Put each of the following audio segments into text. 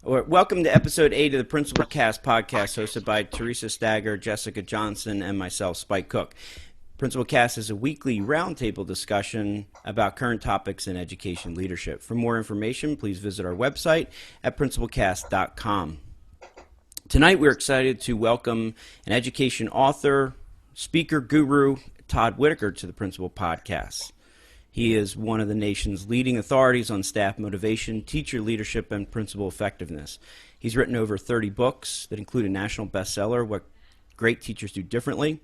Welcome to episode 8 of the Principal Cast podcast, hosted by Teresa Stagger, Jessica Johnson, and myself, Spike Cook. Principal Cast is a weekly roundtable discussion about current topics in education leadership. For more information, please visit our website at principalcast.com. Tonight, we're excited to welcome an education author, speaker guru, Todd Whitaker, to the Principal Podcast. He is one of the nation's leading authorities on staff motivation, teacher leadership, and principal effectiveness. He's written over 30 books that include a national bestseller, What Great Teachers Do Differently.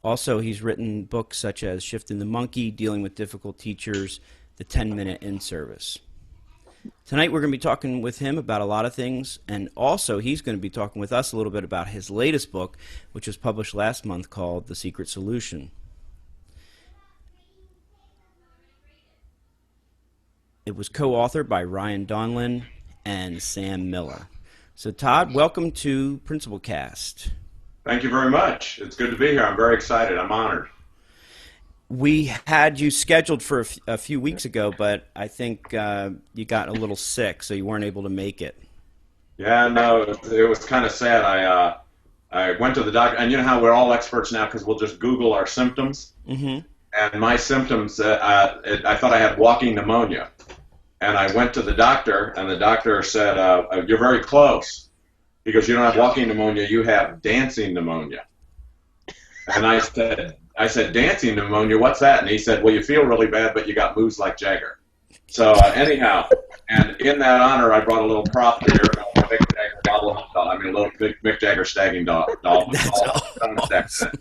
Also, he's written books such as Shifting the Monkey, Dealing with Difficult Teachers, The 10-Minute In-Service. Tonight, we're going to be talking with him about a lot of things, and also he's going to be talking with us a little bit about his latest book, which was published last month, called The Secret Solution. It was co-authored by Ryan Donlin and Sam Miller. So, Todd, welcome to Principal Cast. Thank you very much. It's good to be here. I'm very excited. I'm honored. We had you scheduled for a few weeks ago, but I think you got a little sick, so you weren't able to make it. Yeah, no, it was kind of sad. I went to the doctor, and you know how we're all experts now because we'll just Google our symptoms. Mm-hmm. And my symptoms, I thought I had walking pneumonia. And I went to the doctor, and the doctor said, you're very close. He goes, you don't have walking pneumonia, you have dancing pneumonia. And I said, dancing pneumonia, what's that? And he said, well, you feel really bad, but you got moves like Jagger. So anyhow, and in that honor, I brought a little prop here, a Mick Jagger doll, a little Mick Jagger stagging doll. That's awesome.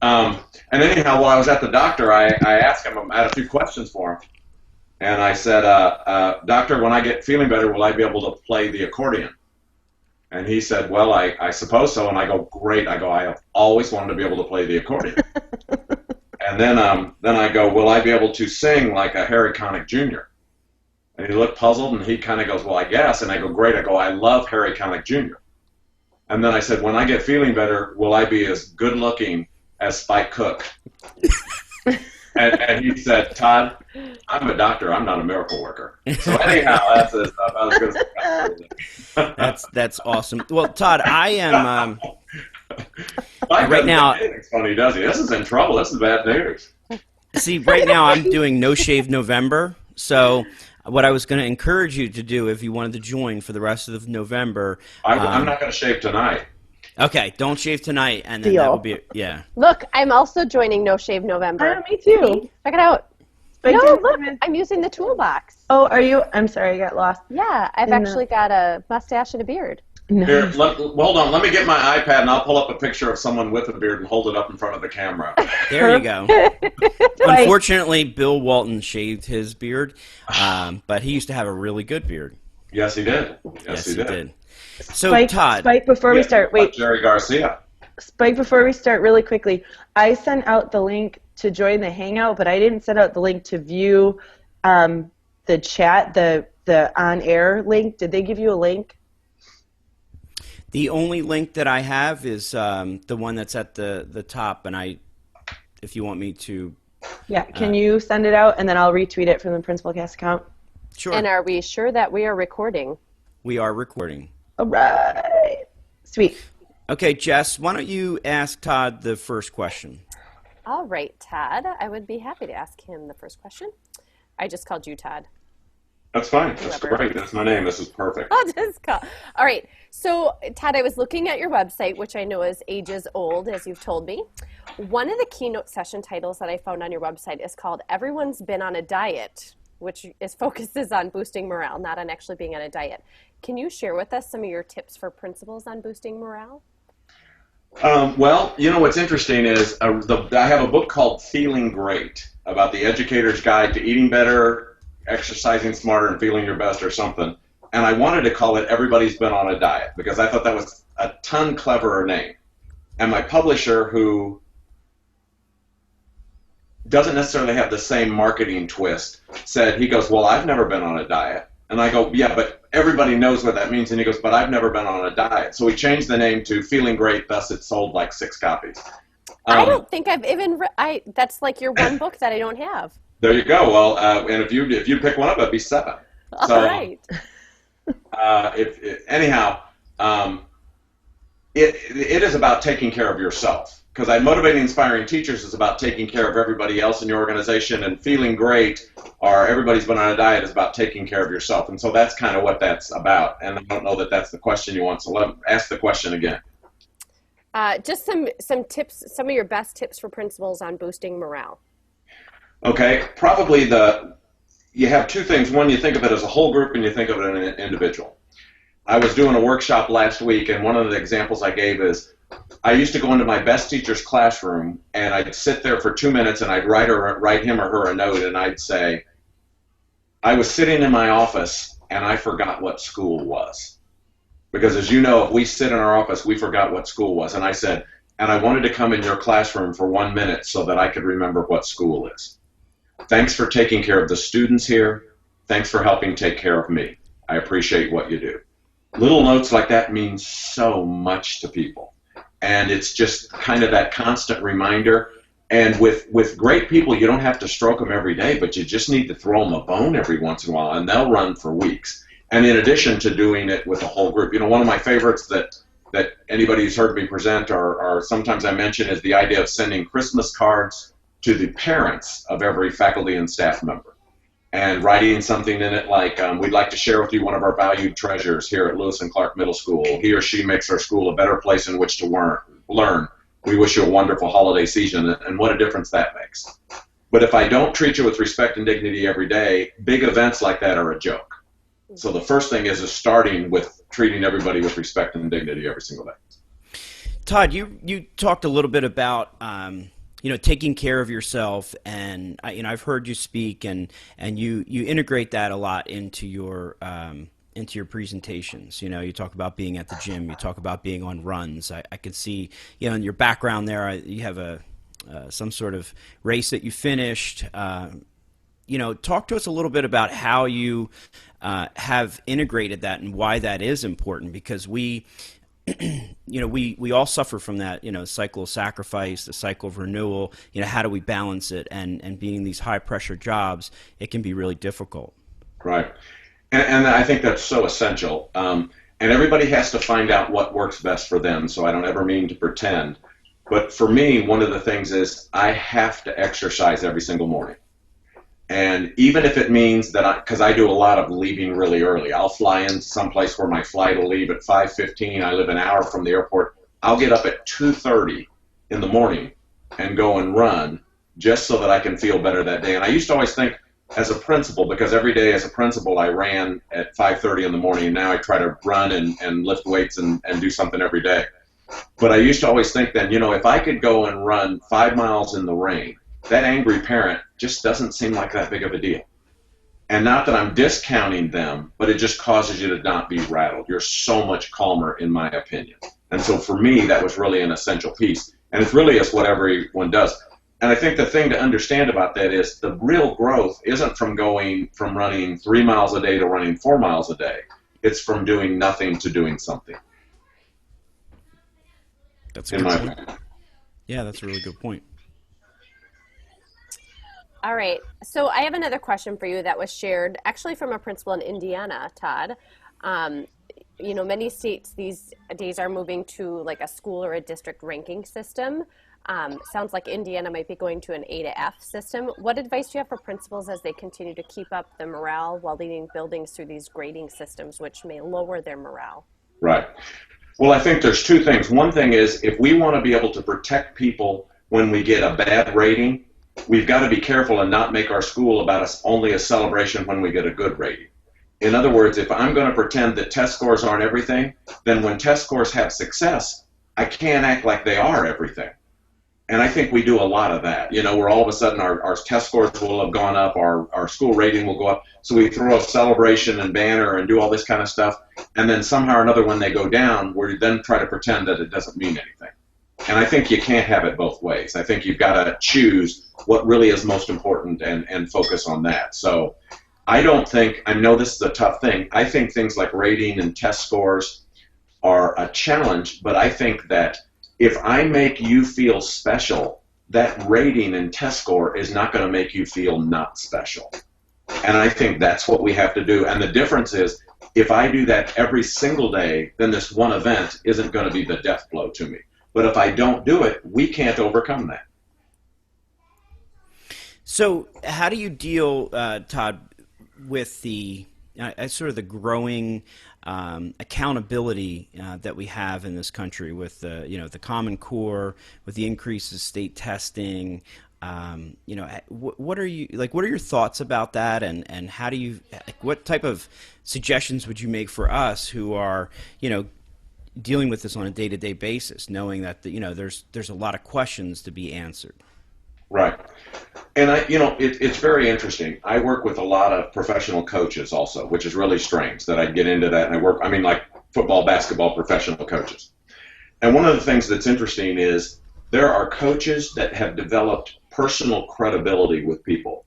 And anyhow, while I was at the doctor, I asked him, I had a few questions for him. And I said, doctor, when I get feeling better, will I be able to play the accordion? And he said, well, I suppose so. And I go, great. I have always wanted to be able to play the accordion. And then I go, will I be able to sing like a Harry Connick Jr.? And he looked puzzled, and he kind of goes, well, I guess. And I go, great. I love Harry Connick Jr. And then I said, when I get feeling better, will I be as good looking as Spike Cook? And he said, Todd, I'm a doctor. I'm not a miracle worker. So anyhow, that's about as good as That's awesome. Well, Todd, I am right now. It's funny, does he? This is in trouble. This is bad news. See, right now I'm doing No Shave November. So what I was going to encourage you to do, if you wanted to join for the rest of November, I'm not going to shave tonight. Okay, don't shave tonight, and then Deal. that will be yeah. Look, I'm also joining No Shave November. Me too. Check it out. But Look, I'm using the toolbox. Oh, are you? I'm sorry, I got lost. Yeah, I've actually got a mustache and a beard. No. Here, hold on. Let me get my iPad, and I'll pull up a picture of someone with a beard and hold it up in front of the camera. There you go. Unfortunately, Bill Walton shaved his beard, but he used to have a really good beard. Yes, he did. Yes, he did. So, Spike, Todd. Spike, before we start, wait. Jerry Garcia. Spike, before we start, really quickly, I sent out the link to join the Hangout, but I didn't send out the link to view the chat, the on-air link. Did they give you a link? The only link that I have is the one that's at the top, and if you want me to. Yeah, can you send it out, and then I'll retweet it from the Principal Cast account? Sure. And are we sure that we are recording? We are recording. All right. Sweet. Okay, Jess, why don't you ask Todd the first question? All right, Todd. I would be happy to ask him the first question. I just called you Todd. That's fine. That's great. That's my name. This is perfect. I'll just call. All right. So, Todd, I was looking at your website, which I know is ages old, as you've told me. One of the keynote session titles that I found on your website is called Everyone's Been on a Diet, which focuses on boosting morale, not on actually being on a diet. Can you share with us some of your tips for principals on boosting morale? Well, you know what's interesting is I have a book called Feeling Great, about the educator's guide to eating better, exercising smarter, and feeling your best or something. And I wanted to call it Everybody's Been on a Diet because I thought that was a ton cleverer name. And my publisher, who doesn't necessarily have the same marketing twist, said, he goes, well, I've never been on a diet. And I go, yeah, but everybody knows what that means. And he goes, but I've never been on a diet. So we changed the name to Feeling Great, thus it sold like 6 copies. I don't think I've even that's like your one book that I don't have. There you go. Well, and if you pick one up, it'd be 7. All right. anyhow, it is about taking care of yourself. Because motivating, inspiring teachers is about taking care of everybody else in your organization, and feeling great, or everybody's been on a diet, is about taking care of yourself. And so that's kind of what that's about. And I don't know that that's the question you want, so ask the question again. Just some tips, some of your best tips for principals on boosting morale. Okay, probably you have two things. One, you think of it as a whole group, and you think of it as an individual. I was doing a workshop last week, and one of the examples I gave is, I used to go into my best teacher's classroom, and I'd sit there for 2 minutes, and I'd write him or her a note, and I'd say, I was sitting in my office, and I forgot what school was. Because as you know, if we sit in our office, we forgot what school was. And I said, and I wanted to come in your classroom for 1 minute so that I could remember what school is. Thanks for taking care of the students here. Thanks for helping take care of me. I appreciate what you do. Little notes like that mean so much to people. And it's just kind of that constant reminder. And with great people, you don't have to stroke them every day, but you just need to throw them a bone every once in a while, and they'll run for weeks. And in addition to doing it with a whole group, one of my favorites that anybody who's heard me present or sometimes I mention is the idea of sending Christmas cards to the parents of every faculty and staff member, and writing something in it like, we'd like to share with you one of our valued treasures here at Lewis and Clark Middle School. He or she makes our school a better place in which to learn. We wish you a wonderful holiday season, and what a difference that makes. But if I don't treat you with respect and dignity every day, big events like that are a joke. So the first thing is starting with treating everybody with respect and dignity every single day. Todd, you talked a little bit about taking care of yourself, and I've heard you speak, and you integrate that a lot into your presentations. You talk about being at the gym, you talk about being on runs. I can see in your background there you have some sort of race that you finished. Talk to us a little bit about how you have integrated that and why that is important, because we all suffer from that, cycle of sacrifice, the cycle of renewal. How do we balance it? And being in these high pressure jobs, it can be really difficult. Right. And I think that's so essential. And everybody has to find out what works best for them. So I don't ever mean to pretend. But for me, one of the things is I have to exercise every single morning. And even if it means that because I do a lot of leaving really early, I'll fly in someplace where my flight will leave at 5:15. I live an hour from the airport. I'll get up at 2:30 in the morning and go and run just so that I can feel better that day. And I used to always think as a principal, because every day as a principal I ran at 5:30 in the morning, and now I try to run and lift weights and do something every day. But I used to always think then, if I could go and run 5 miles in the rain, that angry parent just doesn't seem like that big of a deal. And not that I'm discounting them, but it just causes you to not be rattled. You're so much calmer, in my opinion. And so for me, that was really an essential piece. And it's really what everyone does. And I think the thing to understand about that is the real growth isn't from going from running 3 miles a day to running 4 miles a day. It's from doing nothing to doing something. That's a good point. Yeah, that's a really good point. All right. So I have another question for you that was shared actually from a principal in Indiana, Todd. Many states these days are moving to like a school or a district ranking system. Sounds like Indiana might be going to an A to F system. What advice do you have for principals as they continue to keep up the morale while leading buildings through these grading systems, which may lower their morale? Right. Well, I think there's two things. One thing is, if we want to be able to protect people when we get a bad rating, we've got to be careful and not make our school about only a celebration when we get a good rating. In other words, if I'm going to pretend that test scores aren't everything, then when test scores have success, I can't act like they are everything. And I think we do a lot of that. Where all of a sudden our test scores will have gone up, our school rating will go up, so we throw a celebration and banner and do all this kind of stuff, and then somehow or another when they go down, we then try to pretend that it doesn't mean anything. And I think you can't have it both ways. I think you've got to choose what really is most important and focus on that. So I know this is a tough thing. I think things like rating and test scores are a challenge, but I think that if I make you feel special, that rating and test score is not going to make you feel not special. And I think that's what we have to do. And the difference is, if I do that every single day, then this one event isn't going to be the death blow to me. But if I don't do it, we can't overcome that. So how do you deal, Todd, with the sort of the growing accountability that we have in this country with the Common Core, with the increase of state testing? What are your thoughts about that, and how do you, what type of suggestions would you make for us who are, dealing with this on a day-to-day basis, knowing that there's a lot of questions to be answered? Right. And it's very interesting. I work with a lot of professional coaches also, which is really strange that I get into that. And like football, basketball, professional coaches. And one of the things that's interesting is there are coaches that have developed personal credibility with people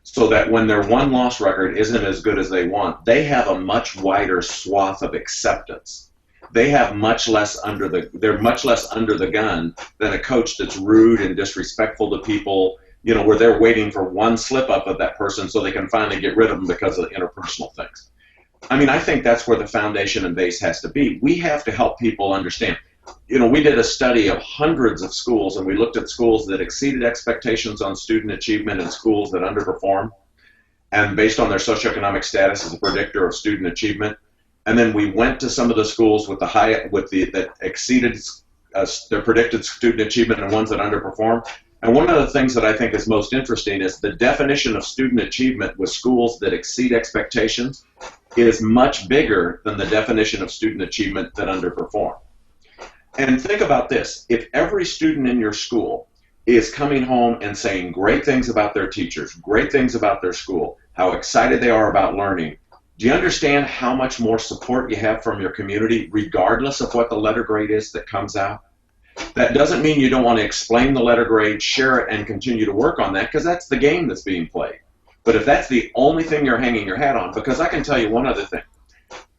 so that when their one-loss record isn't as good as they want, they have a much wider swath of acceptance. They have they're much less under the gun than a coach that's rude and disrespectful to people, where they're waiting for one slip up of that person so they can finally get rid of them because of the interpersonal things. I think that's where the foundation and base has to be. We have to help people understand. We did a study of hundreds of schools, and we looked at schools that exceeded expectations on student achievement and schools that underperformed, and based on their socioeconomic status as a predictor of student achievement. And then we went to some of the schools that exceeded their predicted student achievement and ones that underperformed. And one of the things that I think is most interesting is the definition of student achievement with schools that exceed expectations is much bigger than the definition of student achievement that underperform. And think about this. If every student in your school is coming home and saying great things about their teachers, great things about their school, how excited they are about learning, do you understand how much more support you have from your community, regardless of what the letter grade is that comes out? That doesn't mean you don't want to explain the letter grade, share it, and continue to work on that, because that's the game that's being played. But if that's the only thing you're hanging your hat on, because I can tell you one other thing.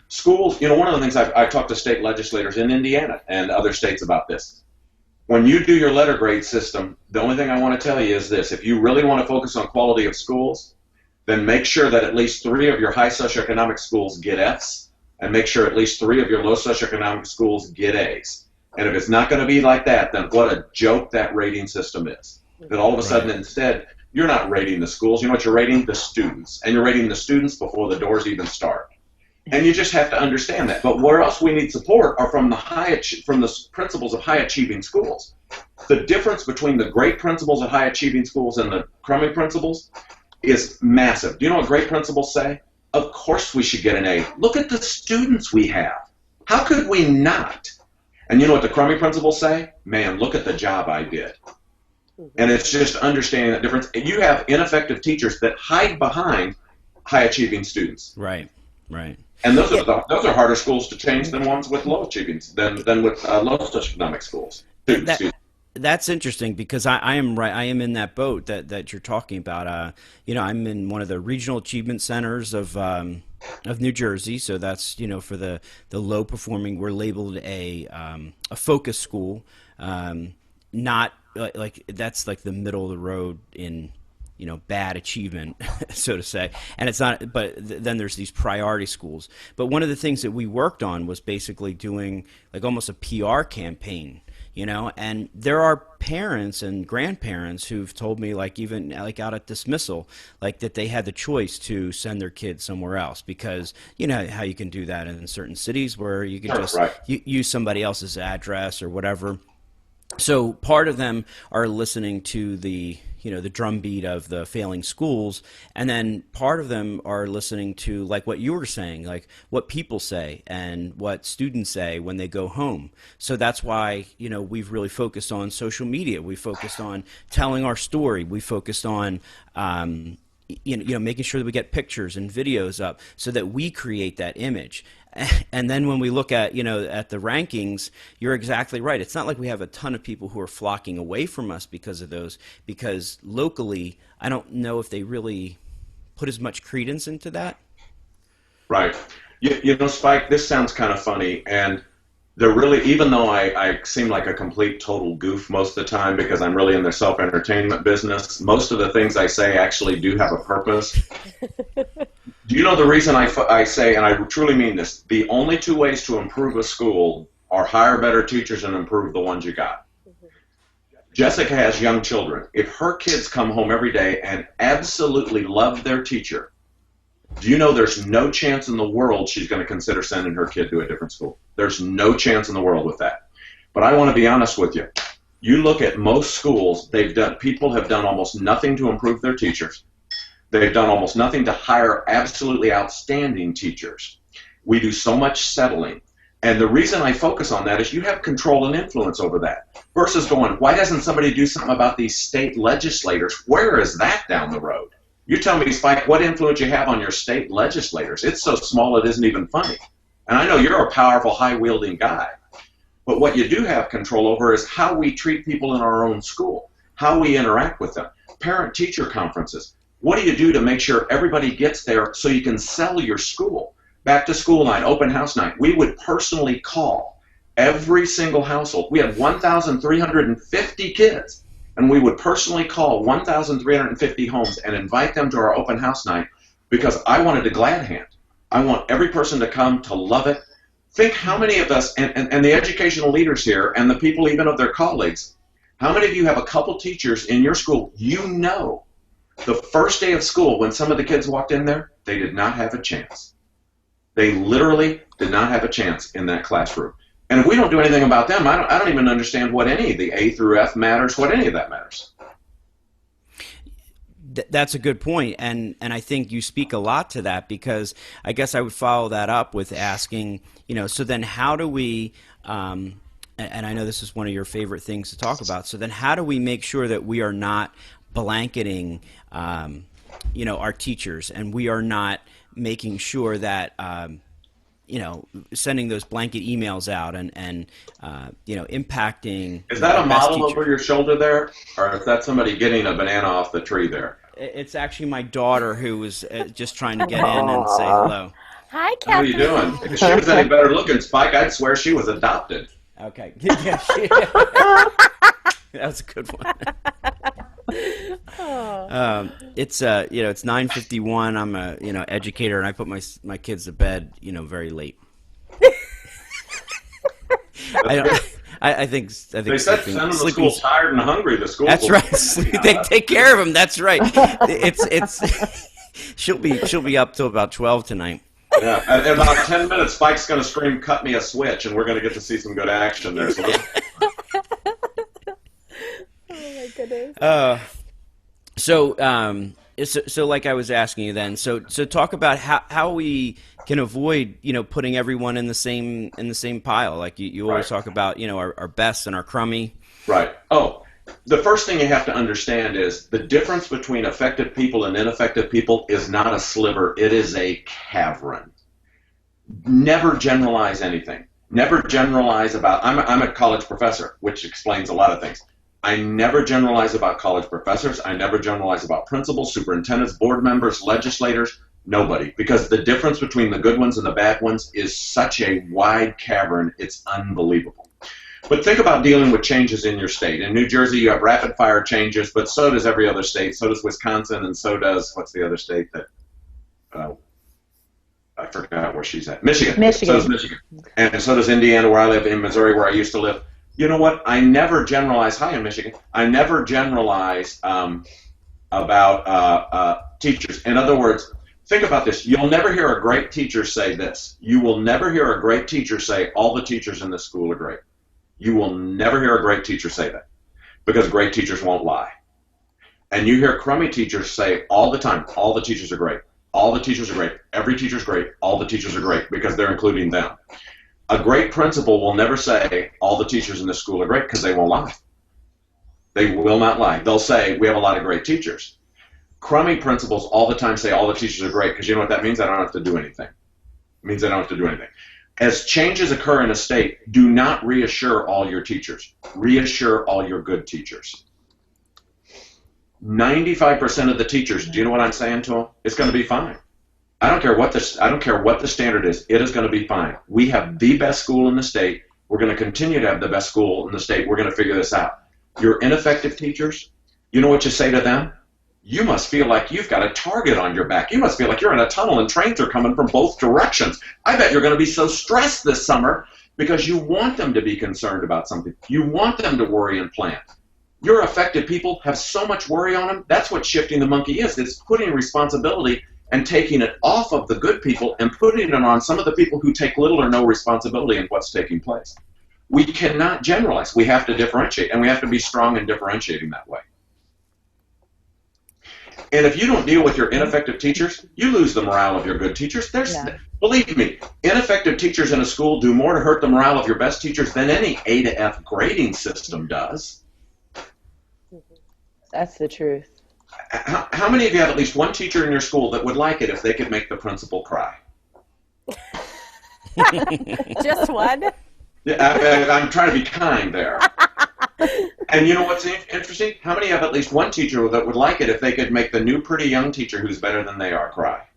Schools, one of the things I've talked to state legislators in Indiana and other states about this. When you do your letter grade system, the only thing I want to tell you is this. If you really want to focus on quality of schools, then make sure that at least 3 of your high socioeconomic schools get Fs, and make sure at least 3 of your low socioeconomic schools get As. And if it's not going to be like that, then what a joke that rating system is. That all of a sudden, instead, you're not rating the schools. You know what you're rating? The students. And you're rating the students before the doors even start. And you just have to understand that. But where else we need support are from the principals of high-achieving schools. The difference between the great principals at high-achieving schools and the crummy principals is massive. Do you know what great principals say? Of course we should get an A. Look at the students we have. How could we not? And you know what the crummy principals say? Man, look at the job I did. And it's just understanding that difference. You have ineffective teachers that hide behind high-achieving students. Right. And those are harder schools to change than ones with low achieving than with low socioeconomic schools. That's interesting because I am in that boat that you're talking about. I'm in one of the regional achievement centers of New Jersey, so that's for the low performing. We're labeled a focus school, not like that's like the middle of the road in bad achievement, so to say. And it's not, but then there's these priority schools. But one of the things that we worked on was basically doing like almost a PR campaign. And there are parents and grandparents who've told me, like even like out at dismissal, like that they had the choice to send their kids somewhere else because how you can do that in certain cities where you can just use somebody else's address or whatever. So part of them are listening to the drumbeat of the failing schools, and then part of them are listening to like what you were saying, like what people say and what students say when they go home. So that's why we've really focused on social media. We focused on telling our story. We focused on making sure that we get pictures and videos up so that we create that image. And then when we look at at the rankings, you're exactly right. It's not like we have a ton of people who are flocking away from us because of those, because locally I don't know if they really put as much credence into that. Right. Spike, this sounds kind of funny, and they're really, even though I seem like a complete total goof most of the time because I'm really in the self-entertainment business, most of the things I say actually do have a purpose. You know the reason I say, and I truly mean this, the only two ways to improve a school are hire better teachers and improve the ones you got. Jessica has young children. If her kids come home every day and absolutely love their teacher, do you know there's no chance in the world she's going to consider sending her kid to a different school? There's no chance in the world with that. But I want to be honest with you. You look at most schools, people have done almost nothing to improve their teachers. They've done almost nothing to hire absolutely outstanding teachers. We do so much settling. And the reason I focus on that is you have control and influence over that. Versus going, why doesn't somebody do something about these state legislators? Where is that down the road? You tell me, Spike, what influence you have on your state legislators? It's so small it isn't even funny. And I know you're a powerful, high-wielding guy. But what you do have control over is how we treat people in our own school, how we interact with them. Parent-teacher conferences. What do you do to make sure everybody gets there so you can sell your school? Back to school night, open house night. We would personally call every single household. We had 1,350 kids, and we would personally call 1,350 homes and invite them to our open house night because I wanted a glad hand. I want every person to come to love it. Think how many of us, and the educational leaders here, and the people even of their colleagues, how many of you have a couple teachers in your school you know the first day of school when some of the kids walked in there, they did not have a chance. They literally did not have a chance in that classroom. And if we don't do anything about them, I don't even understand what any of the A through F matters, what any of that matters. That's a good point, and I think you speak a lot to that, because I guess I would follow that up with asking, so then how do we, and I know this is one of your favorite things to talk about, so then how do we make sure that we are not blanketing, our teachers, and we are not making sure that, sending those blanket emails out and impacting. Is that a model teacher. over your shoulder there, or is that somebody getting a banana off the tree there? It's actually my daughter who was just trying to get in and say hello. Hi, Catherine. How are you doing? If she was any better looking, Spike, I'd swear she was adopted. Okay. Yeah, that was a good one. It's it's 9:51. I'm a educator, and I put my kids to bed very late. I think they said send them to school tired and hungry. The school. That's right. They take care of them. That's right. It's she'll be up till about 12 tonight. Yeah, in about 10 minutes, Spike's going to scream, "Cut me a switch," and we're going to get to see some good action there. So So like I was asking you then, so talk about how we can avoid, putting everyone in the same pile. Like you always talk about, our best and our crummy. Right. Oh, the first thing you have to understand is the difference between effective people and ineffective people is not a sliver. It is a cavern. Never generalize anything. Never generalize about, I'm a college professor, which explains a lot of things. I never generalize about college professors. I never generalize about principals, superintendents, board members, legislators, nobody. Because the difference between the good ones and the bad ones is such a wide cavern, it's unbelievable. But think about dealing with changes in your state. In New Jersey, you have rapid fire changes, but so does every other state. So does Wisconsin, and so does, what's the other state that, I forgot where she's at. Michigan. So does Michigan. And so does Indiana, where I live, in Missouri, where I used to live. You know what? I never generalize. Hi, in Michigan. I never generalize about teachers. In other words, think about this. You'll never hear a great teacher say this. You will never hear a great teacher say, all the teachers in this school are great. You will never hear a great teacher say that, because great teachers won't lie. And you hear crummy teachers say all the time, all the teachers are great. All the teachers are great. Every teacher's great. All the teachers are great, because they're including them. A great principal will never say all the teachers in this school are great, because they won't lie. They will not lie. They'll say we have a lot of great teachers. Crummy principals all the time say all the teachers are great, because you know what that means? I don't have to do anything. It means I don't have to do anything. As changes occur in a state, do not reassure all your teachers. Reassure all your good teachers. 95% of the teachers, do you know what I'm saying to them? It's going to be fine. I don't care what the standard is. It is going to be fine. We have the best school in the state. We're going to continue to have the best school in the state. We're going to figure this out. Your ineffective teachers, you know what you say to them? you must feel like you've got a target on your back. You must feel like you're in a tunnel and trains are coming from both directions. I bet you're going to be so stressed this summer because you want them to be concerned about something. You want them to worry and plan. Your affected people have so much worry on them. That's what shifting the monkey is. It's putting responsibility and taking it off of the good people and putting it on some of the people who take little or no responsibility in what's taking place. We cannot generalize. We have to differentiate, and we have to be strong in differentiating that way. And if you don't deal with your ineffective teachers, you lose the morale of your good teachers. Believe me, ineffective teachers in a school do more to hurt the morale of your best teachers than any A to F grading system does. That's the truth. How many of you have at least one teacher in your school that would like it if they could make the principal cry? Just one? Yeah, I'm trying to be kind there. And you know what's interesting? How many have at least one teacher that would like it if they could make the new pretty young teacher who's better than they are cry?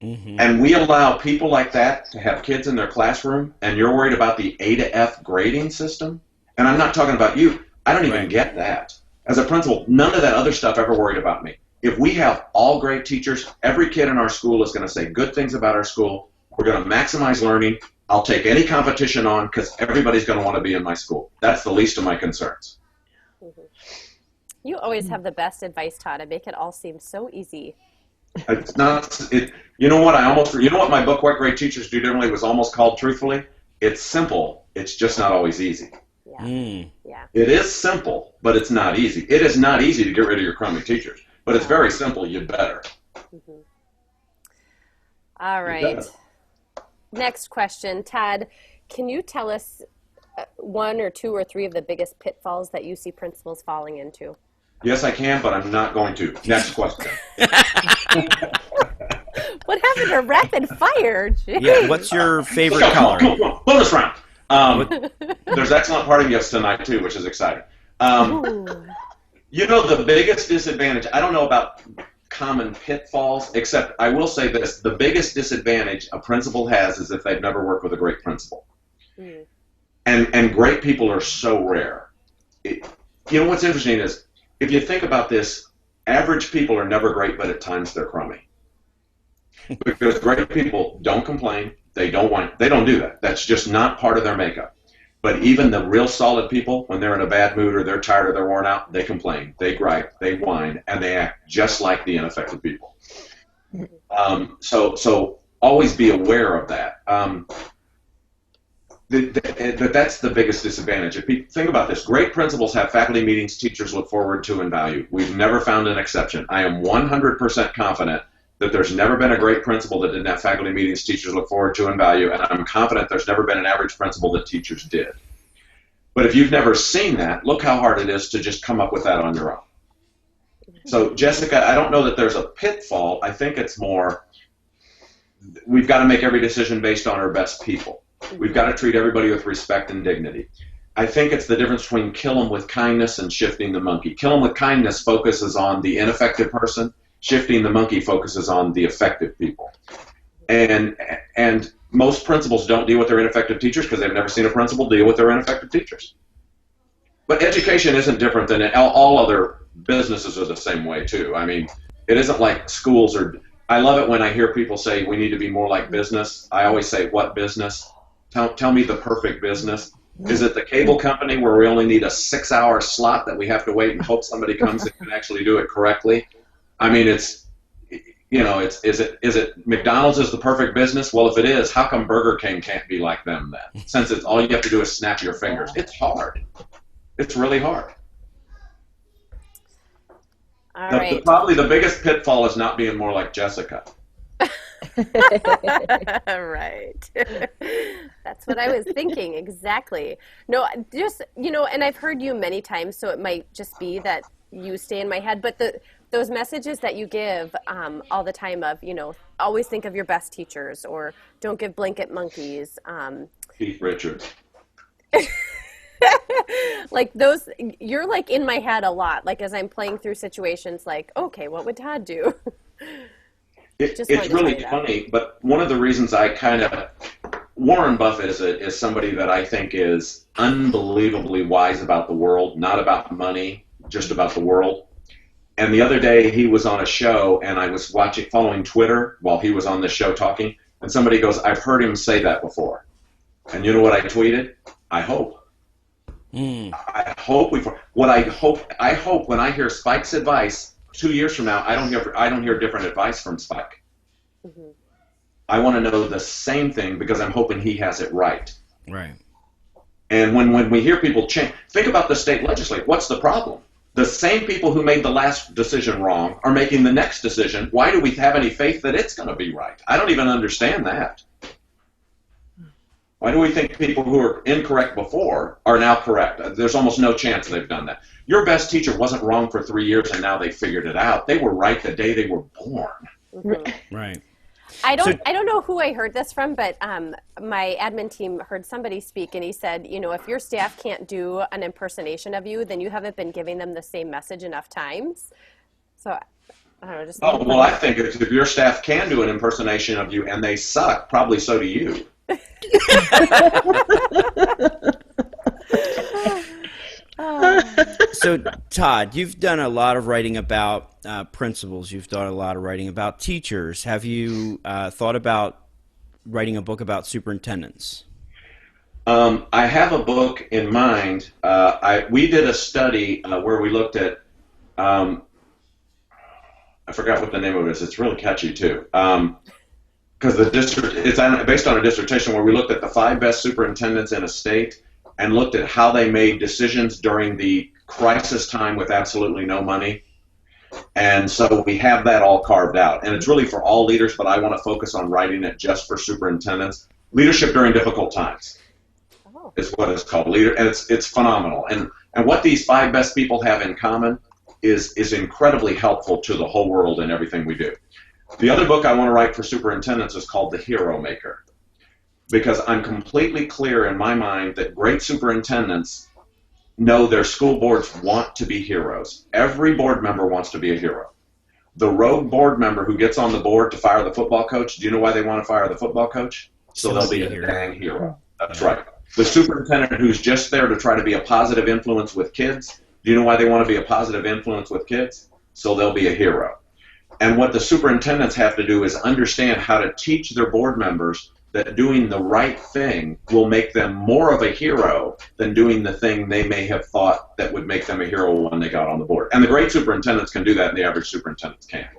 Mm-hmm. And we allow people like that to have kids in their classroom, and you're worried about the A to F grading system? And I'm not talking about you. I don't even get that. As a principal, none of that other stuff ever worried about me. If we have all great teachers, every kid in our school is going to say good things about our school. We're going to maximize learning. I'll take any competition on because everybody's going to want to be in my school. That's the least of my concerns. You always have the best advice, Todd. I make it all seem so easy. It's not. You know what? You know what my book, What Great Teachers Do Differently, was almost called truthfully? It's simple. It's just not always easy. Yeah. Yeah. It is simple, but it's not easy. It is not easy to get rid of your crummy teachers, but it's very simple. You better. Mm-hmm. All right. Next question, Todd. Can you tell us one or two or three of the biggest pitfalls that you see principals falling into? Yes, I can, but I'm not going to. Next question. What happened to rapid fire? Jeez. Yeah, what's your favorite color? Come on. Bonus round. There's excellent parting gifts tonight, too, which is exciting. You know, the biggest disadvantage, I don't know about common pitfalls, except I will say this. The biggest disadvantage a principal has is if they've never worked with a great principal. Mm. And great people are so rare. You know, what's interesting is, if you think about this, average people are never great, but at times they're crummy. Because great people don't complain, they don't whine, they don't do that. That's just not part of their makeup. But even the real solid people, when they're in a bad mood or they're tired or they're worn out, they complain, they gripe, they whine, and they act just like the ineffective people. So always be aware of that. That's the biggest disadvantage. If you think about this, great principals have faculty meetings teachers look forward to and value. We've never found an exception. I am 100% confident that there's never been a great principal that didn't have faculty meetings teachers look forward to and value, and I'm confident there's never been an average principal that teachers did. But if you've never seen that, look how hard it is to just come up with that on your own. So, Jessica, I don't know that there's a pitfall. I think it's more we've got to make every decision based on our best people. We've got to treat everybody with respect and dignity. I think it's the difference between kill them with kindness and shifting the monkey. Kill them with kindness focuses on the ineffective person. Shifting the monkey focuses on the effective people. And most principals don't deal with their ineffective teachers because they've never seen a principal deal with their ineffective teachers. But education isn't different than all other businesses are the same way too. I mean, it isn't like schools are. I love it when I hear people say we need to be more like business. I always say, what business? Tell me the perfect business. Is it the cable company where we only need a 6-hour slot that we have to wait and hope somebody comes and can actually do it correctly? I mean, is it McDonald's is the perfect business? Well, if it is, how come Burger King can't be like them then? Since it's all you have to do is snap your fingers. It's hard. It's really hard. Probably the biggest pitfall is not being more like Jessica. Right. That's what I was thinking, exactly. No, just, and I've heard you many times, so it might just be that you stay in my head, but those messages that you give all the time of, always think of your best teachers, or don't give blanket monkeys. Keith Richards. Like those, you're like in my head a lot, like as I'm playing through situations like, okay, what would Todd do? It's really funny, but one of the reasons Warren Buffett is somebody that I think is unbelievably wise about the world, not about money, just about the world. And the other day he was on a show, and I was following Twitter while he was on the show talking, and somebody goes, "I've heard him say that before." And you know what I tweeted? I hope. I hope I hope when I hear Spike's advice 2 years from now, I don't hear different advice from Spike. Mm-hmm. I want to know the same thing because I'm hoping he has it right. Right. And when we hear people change, think about the state legislature. What's the problem? The same people who made the last decision wrong are making the next decision. Why do we have any faith that it's going to be right? I don't even understand that. Why do we think people who were incorrect before are now correct? There's almost no chance they've done that. Your best teacher wasn't wrong for 3 years and now they figured it out. They were right the day they were born. Mm-hmm. Right. I don't know who I heard this from, but my admin team heard somebody speak, and he said, if your staff can't do an impersonation of you, then you haven't been giving them the same message enough times. So, I don't know. Just I think if your staff can do an impersonation of you and they suck, probably so do you. So, Todd, you've done a lot of writing about principals. You've done a lot of writing about teachers. Have you thought about writing a book about superintendents? I have a book in mind. We did a study where we looked at, I forgot what the name of it is. It's really catchy, too. Because it's based on a dissertation where we looked at the 5 best superintendents in a state and looked at how they made decisions during the crisis time with absolutely no money. And so we have that all carved out. And it's really for all leaders, but I want to focus on writing it just for superintendents. Leadership during difficult times is what it's called. And it's phenomenal. And what these 5 best people have in common is incredibly helpful to the whole world and everything we do. The other book I want to write for superintendents is called The Hero Maker, because I'm completely clear in my mind that great superintendents know their school boards want to be heroes. Every board member wants to be a hero. The rogue board member who gets on the board to fire the football coach, do you know why they want to fire the football coach? So they'll be a dang hero. That's right. The superintendent who's just there to try to be a positive influence with kids, do you know why they want to be a positive influence with kids? So they'll be a hero. And what the superintendents have to do is understand how to teach their board members that doing the right thing will make them more of a hero than doing the thing they may have thought that would make them a hero when they got on the board. And the great superintendents can do that, and the average superintendents can't.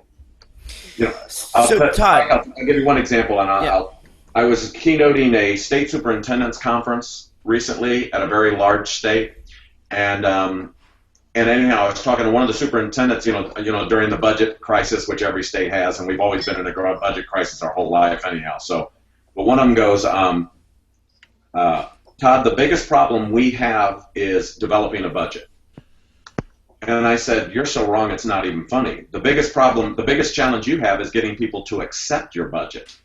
Todd, I'll give you one example, and I was keynoting a state superintendents conference recently at a very large state, and anyhow, I was talking to one of the superintendents, during the budget crisis, which every state has, and we've always been in a budget crisis our whole life, anyhow. But one of them goes, Todd, the biggest problem we have is developing a budget. And I said, you're so wrong, it's not even funny. The biggest challenge you have is getting people to accept your budget.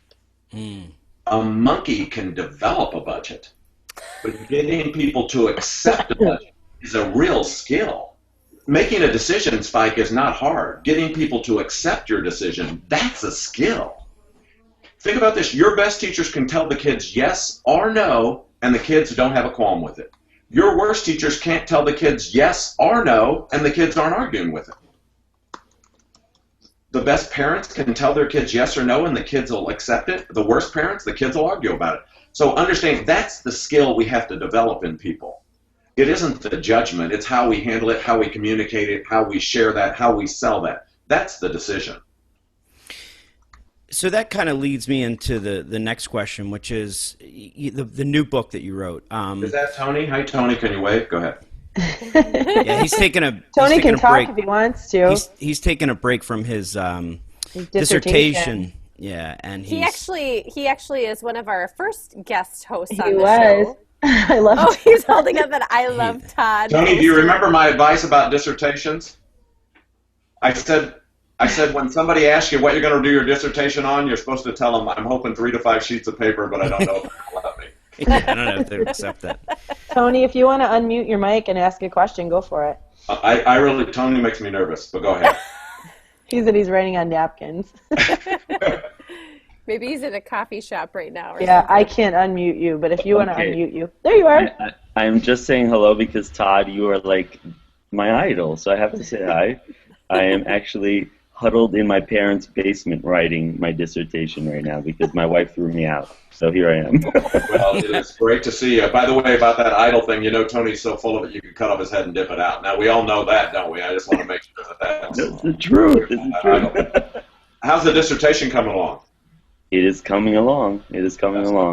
A monkey can develop a budget, but getting people to accept a budget is a real skill. Making a decision, Spike, is not hard. Getting people to accept your decision, that's a skill. Think about this. Your best teachers can tell the kids yes or no, and the kids don't have a qualm with it. Your worst teachers can't tell the kids yes or no, and the kids aren't arguing with it. The best parents can tell their kids yes or no, and the kids will accept it. The worst parents, the kids will argue about it. So understand, that's the skill we have to develop in people. It isn't the judgment. It's how we handle it, how we communicate it, how we share that, how we sell that. That's the decision. So that kind of leads me into the next question, which is the new book that you wrote. Is that Tony? Hi, Tony. Can you wave? Go ahead. Yeah, he's taking a Tony can talk break. if he wants to. He's taking a break from his dissertation. Yeah, and he actually is one of our first guest hosts on the show. I love. Oh, he's holding up an I love Todd. Tony, do you remember my advice about dissertations? I said when somebody asks you what you're going to do your dissertation on, you're supposed to tell them, I'm hoping 3 to 5 sheets of paper, but I don't know if they'll let me. Yeah, I don't know if they'll accept that. Tony, if you want to unmute your mic and ask a question, go for it. Tony makes me nervous, but go ahead. He said he's writing on napkins. Maybe he's in a coffee shop right now. Yeah, something. I can't unmute you, but if you want to unmute you. There you are. I'm just saying hello because, Todd, you are like my idol, so I have to say hi. I am actually huddled in my parents' basement writing my dissertation right now because my wife threw me out. So here I am. Well, it is great to see you. By the way, about that idol thing, Tony's so full of it, you can cut off his head and dip it out. Now, we all know that, don't we? I just want to make sure that's the truth. It's the truth. How's the dissertation coming along? It is coming along.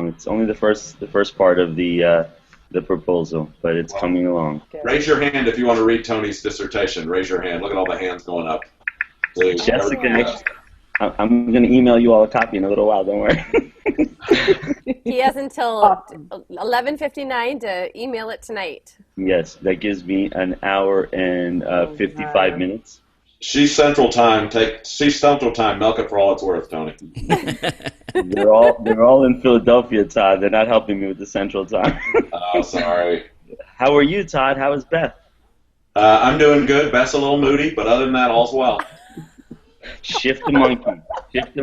It's only the first part of the proposal, but it's coming along. Raise your hand if you want to read Tony's dissertation. Raise your hand. Look at all the hands going up. Please. Jessica, I'm going to email you all a copy in a little while. Don't worry. He has until 11:59 to email it tonight. Yes, that gives me an hour and 55 minutes. She's Central Time. She's Central Time. Milk it for all it's worth, Tony. They're all in Philadelphia, Todd. They're not helping me with the Central Time. Oh, sorry. How are you, Todd? How is Beth? I'm doing good. Beth's a little moody, but other than that, all's well. Shift the monkey. Shift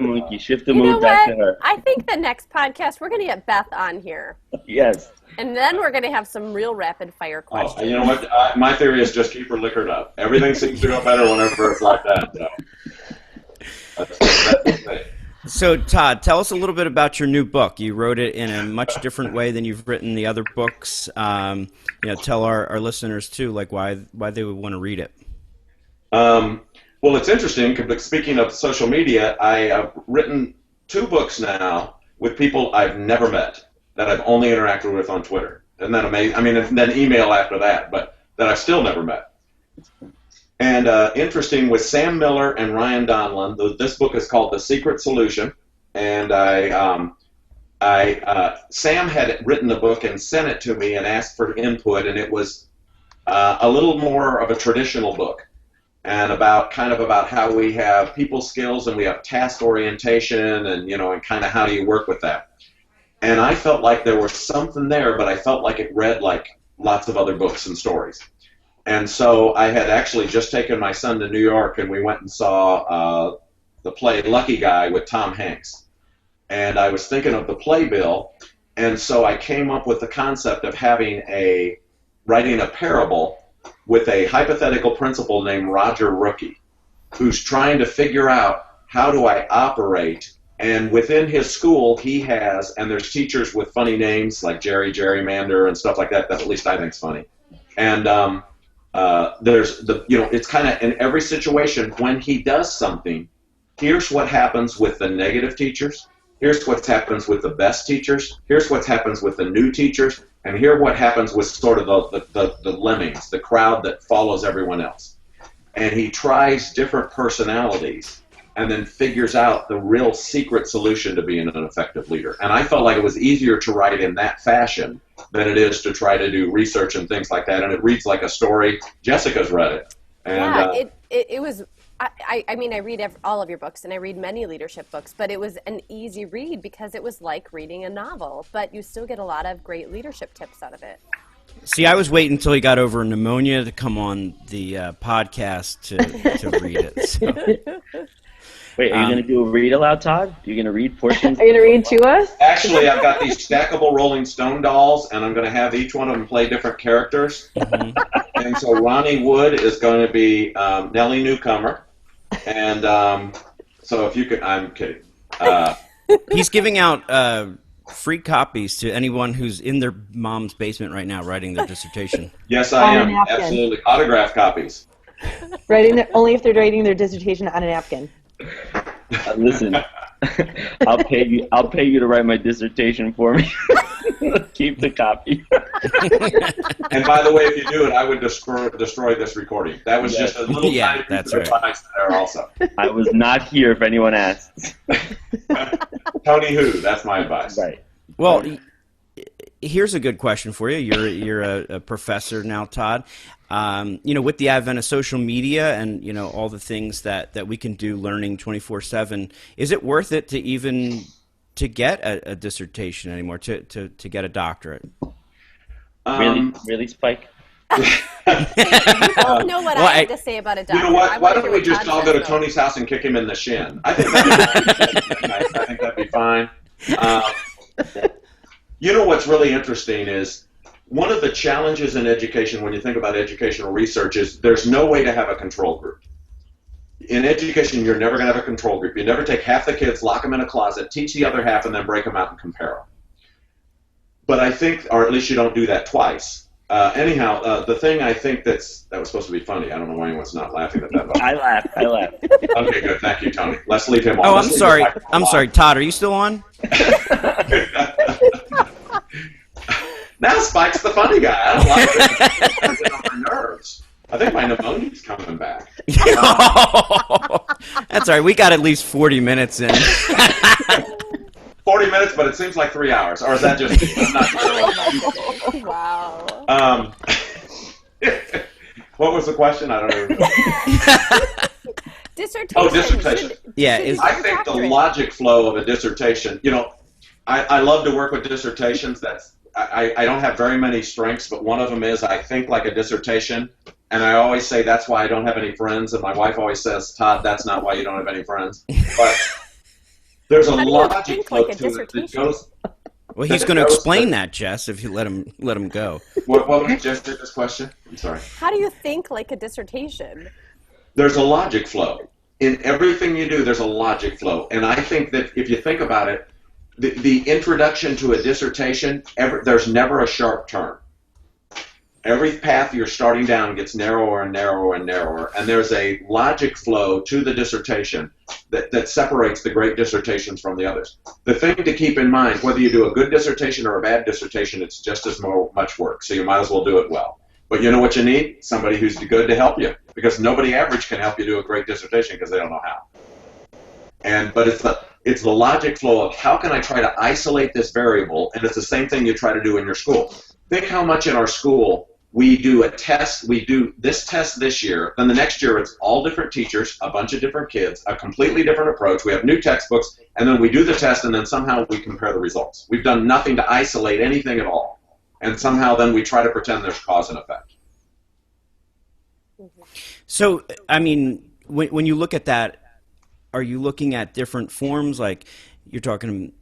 the mood back to her. I think the next podcast, we're going to get Beth on here. Yes. And then we're going to have some real rapid fire questions. Oh, you know what? My theory is just keep her liquored up. Everything seems to go better whenever it's like that. So, Todd, tell us a little bit about your new book. You wrote it in a much different way than you've written the other books. Tell our listeners, too, like why they would want to read it. Well, it's interesting, because speaking of social media, I have written 2 books now with people I've never met, that I've only interacted with on Twitter. Isn't that amazing? I mean, and then email after that, but that I've still never met. And interesting, with Sam Miller and Ryan Donlan, this book is called The Secret Solution, and Sam had written the book and sent it to me and asked for input, and it was a little more of a traditional book, and about how we have people skills and we have task orientation, and and kind of how do you work with that. And I felt like there was something there, but I felt like it read like lots of other books and stories. And so I had actually just taken my son to New York, and we went and saw the play Lucky Guy with Tom Hanks. And I was thinking of the playbill, and so I came up with the concept of writing a parable with a hypothetical principal named Roger Rookie, who's trying to figure out how do I operate. And within his school, and there's teachers with funny names like Gerrymander and stuff like that at least I think's funny. And there's it's kind of in every situation when he does something, here's what happens with the negative teachers, here's what happens with the best teachers, here's what happens with the new teachers, and here what happens with sort of the lemmings, the crowd that follows everyone else. And he tries different personalities and then figures out the real secret solution to being an effective leader. And I felt like it was easier to write in that fashion than it is to try to do research and things like that. And it reads like a story. Jessica's read it. And, it was, I mean, I read all of your books, and I read many leadership books, but it was an easy read because it was like reading a novel, but you still get a lot of great leadership tips out of it. See, I was waiting until he got over pneumonia to come on the podcast to read it. So. Wait, are you going to do a read aloud, Todd? Are you going to read portions? Are you going to read to us? Actually, I've got these stackable Rolling Stone dolls, and I'm going to have each one of them play different characters. Mm-hmm. And so Ronnie Wood is going to be Nellie Newcomer. And so if you could, I'm kidding. He's giving out free copies to anyone who's in their mom's basement right now writing their dissertation. Yes, I am. Absolutely. Autograph copies. Only if they're writing their dissertation on a napkin. Listen, I'll pay you to write my dissertation for me. Keep the copy. And by the way, if you do it, I would destroy this recording. That was just a little tiny piece of advice there also. I was not here if anyone asks. Tony who? That's my advice. Right. Well, here's a good question for you. You're a professor now, Todd. With the advent of social media and, all the things that we can do learning 24/7, is it worth it to get a dissertation anymore, to get a doctorate? Really, Spike? You don't know what I have to say about a doctor. You know what? Why don't we just all go to Tony's house and kick him in the shin? I think that'd be fine. What's really interesting is one of the challenges in education when you think about educational research is there's no way to have a control group. in education, you're never going to have a control group. You never take half the kids, lock them in a closet, teach the other half, and then break them out and compare them. But I think, or at least you don't do that twice. Anyhow, the thing I think that was supposed to be funny. I don't know why anyone's not laughing at that. I laughed. Okay, good. Thank you, Tony. Let's leave him on. Oh, I'm sorry. I'm sorry. Todd, are you still on? Now Spike's the funny guy. I don't like it. I get on my nerves. I think my pneumonia's coming back. That's all right. We got at least 40 minutes in. 40 minutes, but it seems like 3 hours. Or is that just Wow. What was the question? I don't know. Dissertation. Oh, dissertation. Yeah, I think the logic flow of a dissertation, I love to work with dissertations. I don't have very many strengths, but one of them is I think like a dissertation. And I always say that's why I don't have any friends. And my wife always says, Todd, that's not why you don't have any friends. But there's a logic flow to it that goes. Well, he's going to explain that, Jess, if you let him go. What was Jess did this question? I'm sorry. How do you think like a dissertation? There's a logic flow. In everything you do, there's a logic flow. And I think that if you think about it, the introduction to a dissertation, there's never a sharp turn. Every path you're starting down gets narrower and narrower and narrower, and there's a logic flow to the dissertation that separates the great dissertations from the others. The thing to keep in mind, whether you do a good dissertation or a bad dissertation, it's just as much work, so you might as well do it well. But you know what you need? Somebody who's good to help you, because nobody average can help you do a great dissertation because they don't know how. But it's the logic flow of how can I try to isolate this variable, and it's the same thing you try to do in your school. Think how much in our school we do a test, we do this test this year, then the next year it's all different teachers, a bunch of different kids, a completely different approach, we have new textbooks, and then we do the test and then somehow we compare the results. We've done nothing to isolate anything at all. And somehow then we try to pretend there's cause and effect. So, I mean, when you look at that, are you looking at different forms? Like you're talking,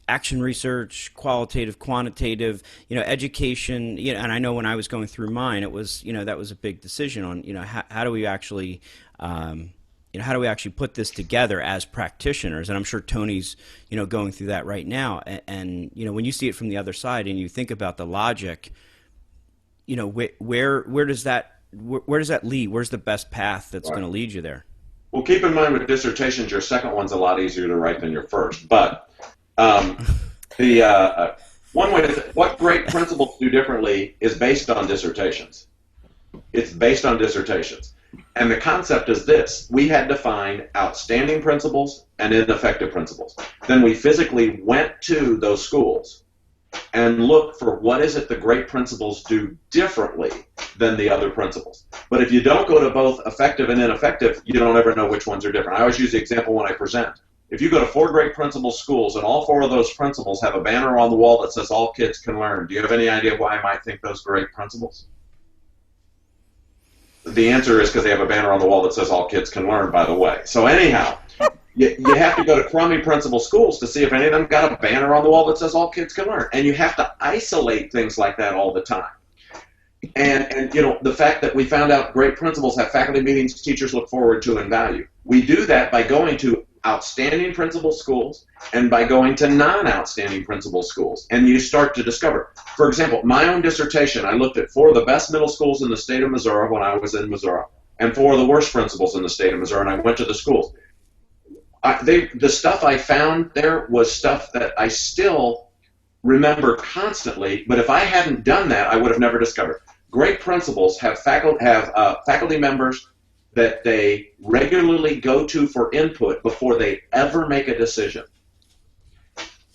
action research, qualitative, quantitative, education, and I know when I was going through mine, it was, that was a big decision on, how do we actually, how do we actually put this together as practitioners? And I'm sure Tony's, going through that right now. And when you see it from the other side and you think about the logic, where does that lead? Where's the best path that's going to lead you there? Well, keep in mind with dissertations, your second one's a lot easier to write than your first. But one way to what great principles do differently is based on dissertations. It's based on dissertations. And the concept is this. We had to find outstanding principles and ineffective principles. Then we physically went to those schools and looked for what is it the great principles do differently than the other principles. But if you don't go to both effective and ineffective, you don't ever know which ones are different. I always use the example when I present. If you go to 4 great principles schools and all 4 of those principles have a banner on the wall that says all kids can learn, do you have any idea why I might think those great principles? The answer is because they have a banner on the wall that says all kids can learn, by the way. So anyhow, you have to go to crummy principal schools to see if any of them got a banner on the wall that says all kids can learn. And you have to isolate things like that all the time. And the fact that we found out great principles have faculty meetings teachers look forward to and value. We do that by going to outstanding principal schools and by going to non-outstanding principal schools. And you start to discover. For example, my own dissertation, I looked at 4 of the best middle schools in the state of Missouri when I was in Missouri and 4 of the worst principals in the state of Missouri, and I went to the schools. The stuff I found there was stuff that I still remember constantly, but if I hadn't done that, I would have never discovered. Great principals have faculty members that they regularly go to for input before they ever make a decision.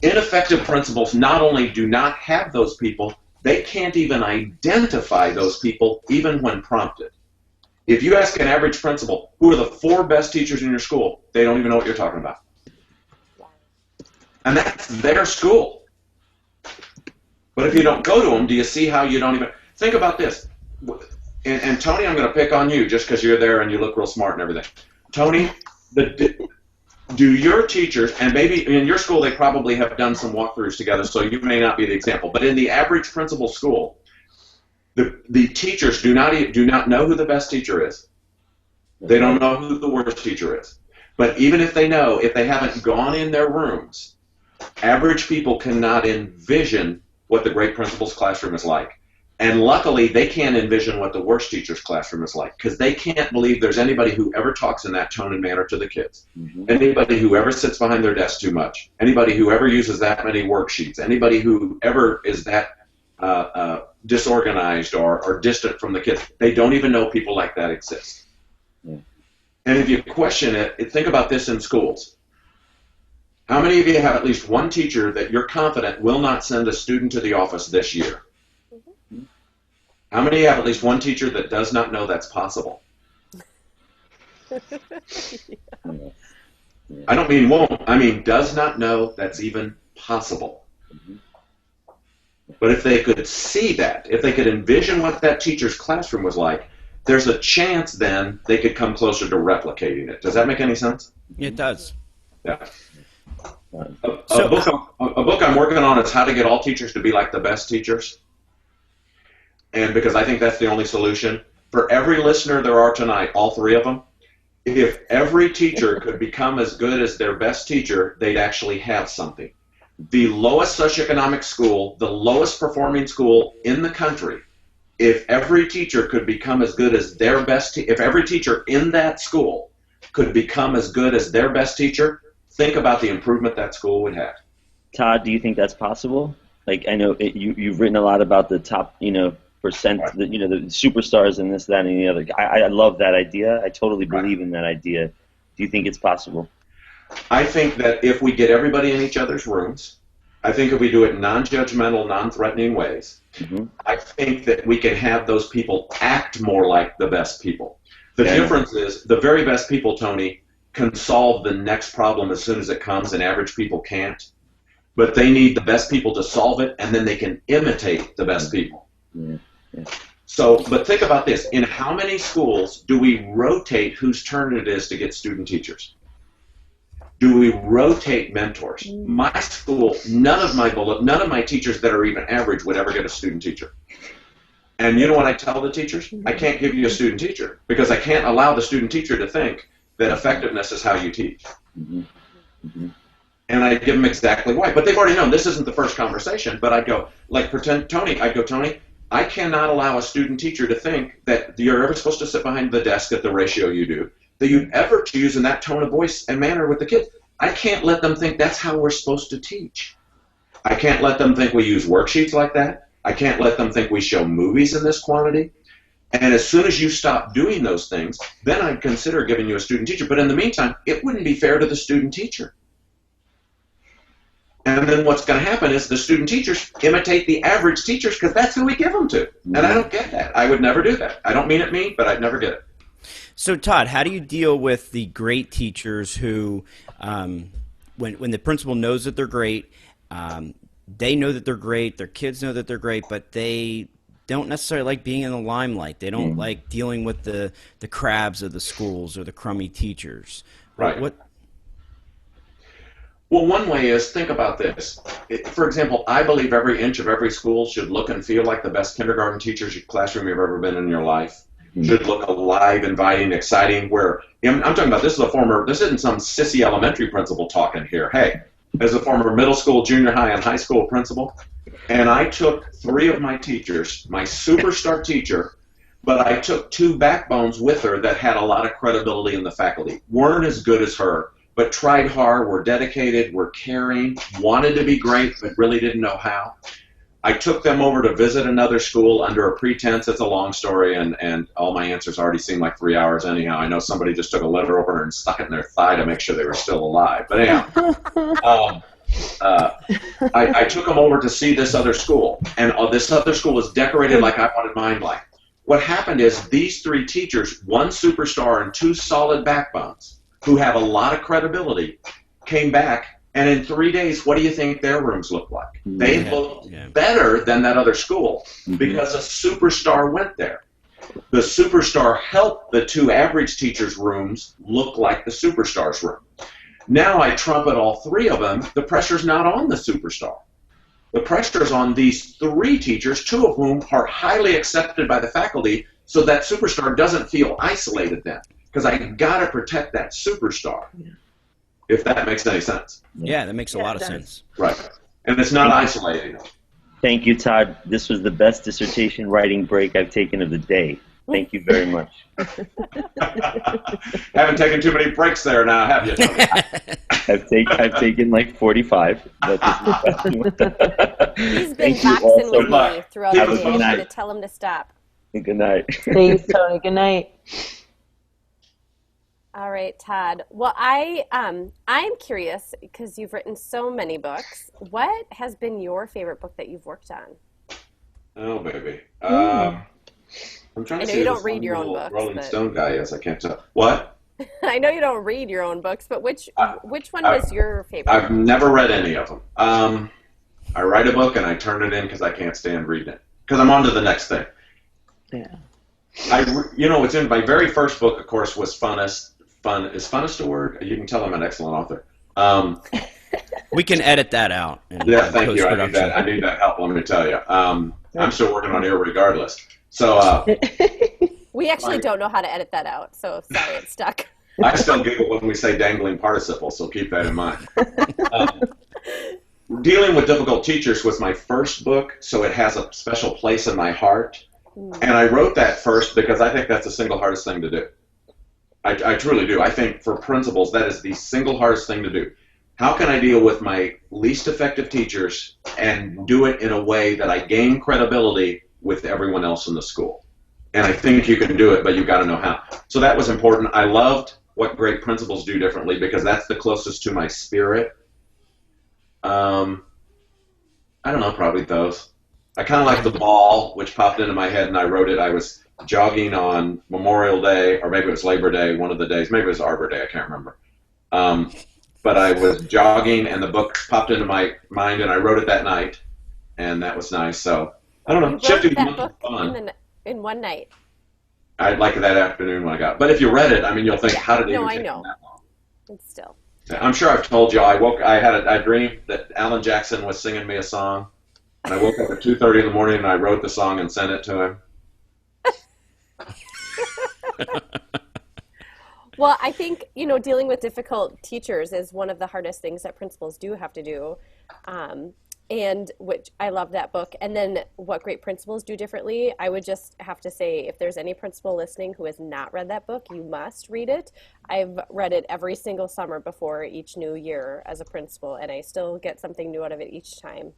Ineffective principals not only do not have those people, they can't even identify those people even when prompted. If you ask an average principal, who are the 4 best teachers in your school, they don't even know what you're talking about. And that's their school. But if you don't go to them, do you see how you don't even... Think about this. And Tony, I'm going to pick on you just because you're there and you look real smart and everything. Tony, do your teachers, and maybe in your school they probably have done some walkthroughs together, so you may not be the example, but in the average principal school, the teachers do not know who the best teacher is. They don't know who the worst teacher is. But even if they know, if they haven't gone in their rooms, average people cannot envision what the great principal's classroom is like. And luckily, they can't envision what the worst teacher's classroom is like, because they can't believe there's anybody who ever talks in that tone and manner to the kids. Anybody who ever sits behind their desk too much. Anybody who ever uses that many worksheets. Anybody who ever is that disorganized or distant from the kids. They don't even know people like that exist. And if you question it, think about this in schools. How many of you have at least one teacher that you're confident will not send a student to the office this year? How many have at least one teacher that does not know that's possible? I don't mean won't. I mean does not know that's even possible. But if they could see that, if they could envision what that teacher's classroom was like, there's a chance then they could come closer to replicating it. Does that make any sense? It does. Yeah. A book I'm working on is How to Get All Teachers to Be Like the Best Teachers. And because I think that's the only solution. For every listener there are tonight, all three of them, if every teacher could become as good as their best teacher, they'd actually have something. The lowest socioeconomic school, the lowest performing school in the country, if every teacher could become as good as their best, if every teacher in that school could become as good as their best teacher, think about the improvement that school would have. Todd, do you think that's possible? Like, I know you've written a lot about the top, percent, the superstars and this, that, and the other. I love that idea. I totally believe in that idea. Do you think it's possible? I think that if we get everybody in each other's rooms, I think if we do it in non-judgmental, non-threatening ways, I think that we can have those people act more like the best people. The difference is the very best people, Tony, can solve the next problem as soon as it comes, and average people can't. But they need the best people to solve it, and then they can imitate the best people. So, but think about this. In how many schools do we rotate whose turn it is to get student teachers? Do we rotate mentors? My school, none of my teachers that are even average would ever get a student teacher. And you know what I tell the teachers? I can't give you a student teacher because I can't allow the student teacher to think that effectiveness is how you teach. And I give them exactly why. But they've already known this isn't the first conversation, but I'd go, Tony, I cannot allow a student teacher to think that you're ever supposed to sit behind the desk at the ratio you do, that you'd ever choose in that tone of voice and manner with the kids. I can't let them think that's how we're supposed to teach. I can't let them think we use worksheets like that. I can't let them think we show movies in this quantity. And as soon as you stop doing those things, then I'd consider giving you a student teacher. But in the meantime, it wouldn't be fair to the student teacher. And then what's going to happen is the student teachers imitate the average teachers because that's who we give them to. And I don't get that. I would never do that. I don't mean it mean, but I'd never get it. So, Todd, how do you deal with the great teachers who, when the principal knows that they're great, they know that they're great, their kids know that they're great, but they don't necessarily like being in the limelight. They don't like dealing with the crabs of the schools or the crummy teachers. Right. Well, one way is, think about this. For example, I believe every inch of every school should look and feel like the best kindergarten teacher's classroom you've ever been in your life. Should look alive, inviting, exciting. I'm talking about, this isn't some sissy elementary principal talking here. Hey, as a former middle school, junior high, and high school principal, and I took 3 of my teachers, my superstar teacher, but I took 2 backbones with her that had a lot of credibility in the faculty. Weren't as good as her, but tried hard, were dedicated, were caring, wanted to be great, but really didn't know how. I took them over to visit another school under a pretense. It's a long story, and all my answers already seem like 3 hours anyhow. I know somebody just took a letter opener and stuck it in their thigh to make sure they were still alive. But anyhow, I took them over to see this other school, and this other school was decorated like I wanted mine like. What happened is these 3 teachers, 1 superstar and 2 solid backbones, who have a lot of credibility, came back. And in 3 days, what do you think their rooms look like? They looked better than that other school because a superstar went there. The superstar helped the 2 average teachers' rooms look like the superstar's room. Now I trumpet all 3 of them. The pressure's not on the superstar. The pressure's on these 3 teachers, 2 of whom are highly accepted by the faculty, so that superstar doesn't feel isolated then. because I got to protect that superstar, if that makes any sense. Yeah, that makes a lot of sense. Right. And it's not isolating. Thank you, Todd. This was the best dissertation writing break I've taken of the day. Thank you very much. Haven't taken too many breaks there now, have you? I've taken like 45. But He's been boxing with me throughout the day. I'm going to tell him to stop. Good night. Thanks, Tony. Good night. All right, Todd. Well, I'm curious because you've written so many books. What has been your favorite book that you've worked on? Oh, baby. I'm trying to I know see you who don't this read your own books. Rolling but... Stone guy is. I can't tell. What? I know you don't read your own books, but which one was your favorite? I've never read any of them. I write a book and I turn it in because I can't stand reading it because I'm on to the next thing. Yeah. It's in my very first book, of course, was funnest. Is funnest a word? You can tell I'm an excellent author. We can edit that out. Yeah, thank you. I need that help, let me tell you. I'm still working on it regardless. So we actually don't know how to edit that out, so sorry, it's stuck. I still giggle when we say dangling participles, so keep that in mind. Dealing with Difficult Teachers was my first book, so it has a special place in my heart. And I wrote that first because I think that's the single hardest thing to do. I truly do. I think for principals, that is the single hardest thing to do. How can I deal with my least effective teachers and do it in a way that I gain credibility with everyone else in the school? And I think you can do it, but you've got to know how. So that was important. I loved what great principals do differently because that's the closest to my spirit. I don't know, probably those. I kind of like The Ball, which popped into my head, and I wrote it. I was jogging on Memorial Day, or maybe it was Labor Day, one of the days. Maybe it was Arbor Day, I can't remember. But I was jogging, and the book popped into my mind, and I wrote it that night, and that was nice. So, I don't know. You wrote that book in one night. I like that afternoon when I got it. But if you read it, I mean, you'll think, how did it even take that long? It's still. I'm sure I've told you, I had a dream that Alan Jackson was singing me a song, and I woke up at 2:30 in the morning, and I wrote the song and sent it to him. Well, I think, dealing with difficult teachers is one of the hardest things that principals do have to do, and which I love that book. And then what great principals do differently, I would just have to say, if there's any principal listening who has not read that book, you must read it. I've read it every single summer before each new year as a principal, and I still get something new out of it each time.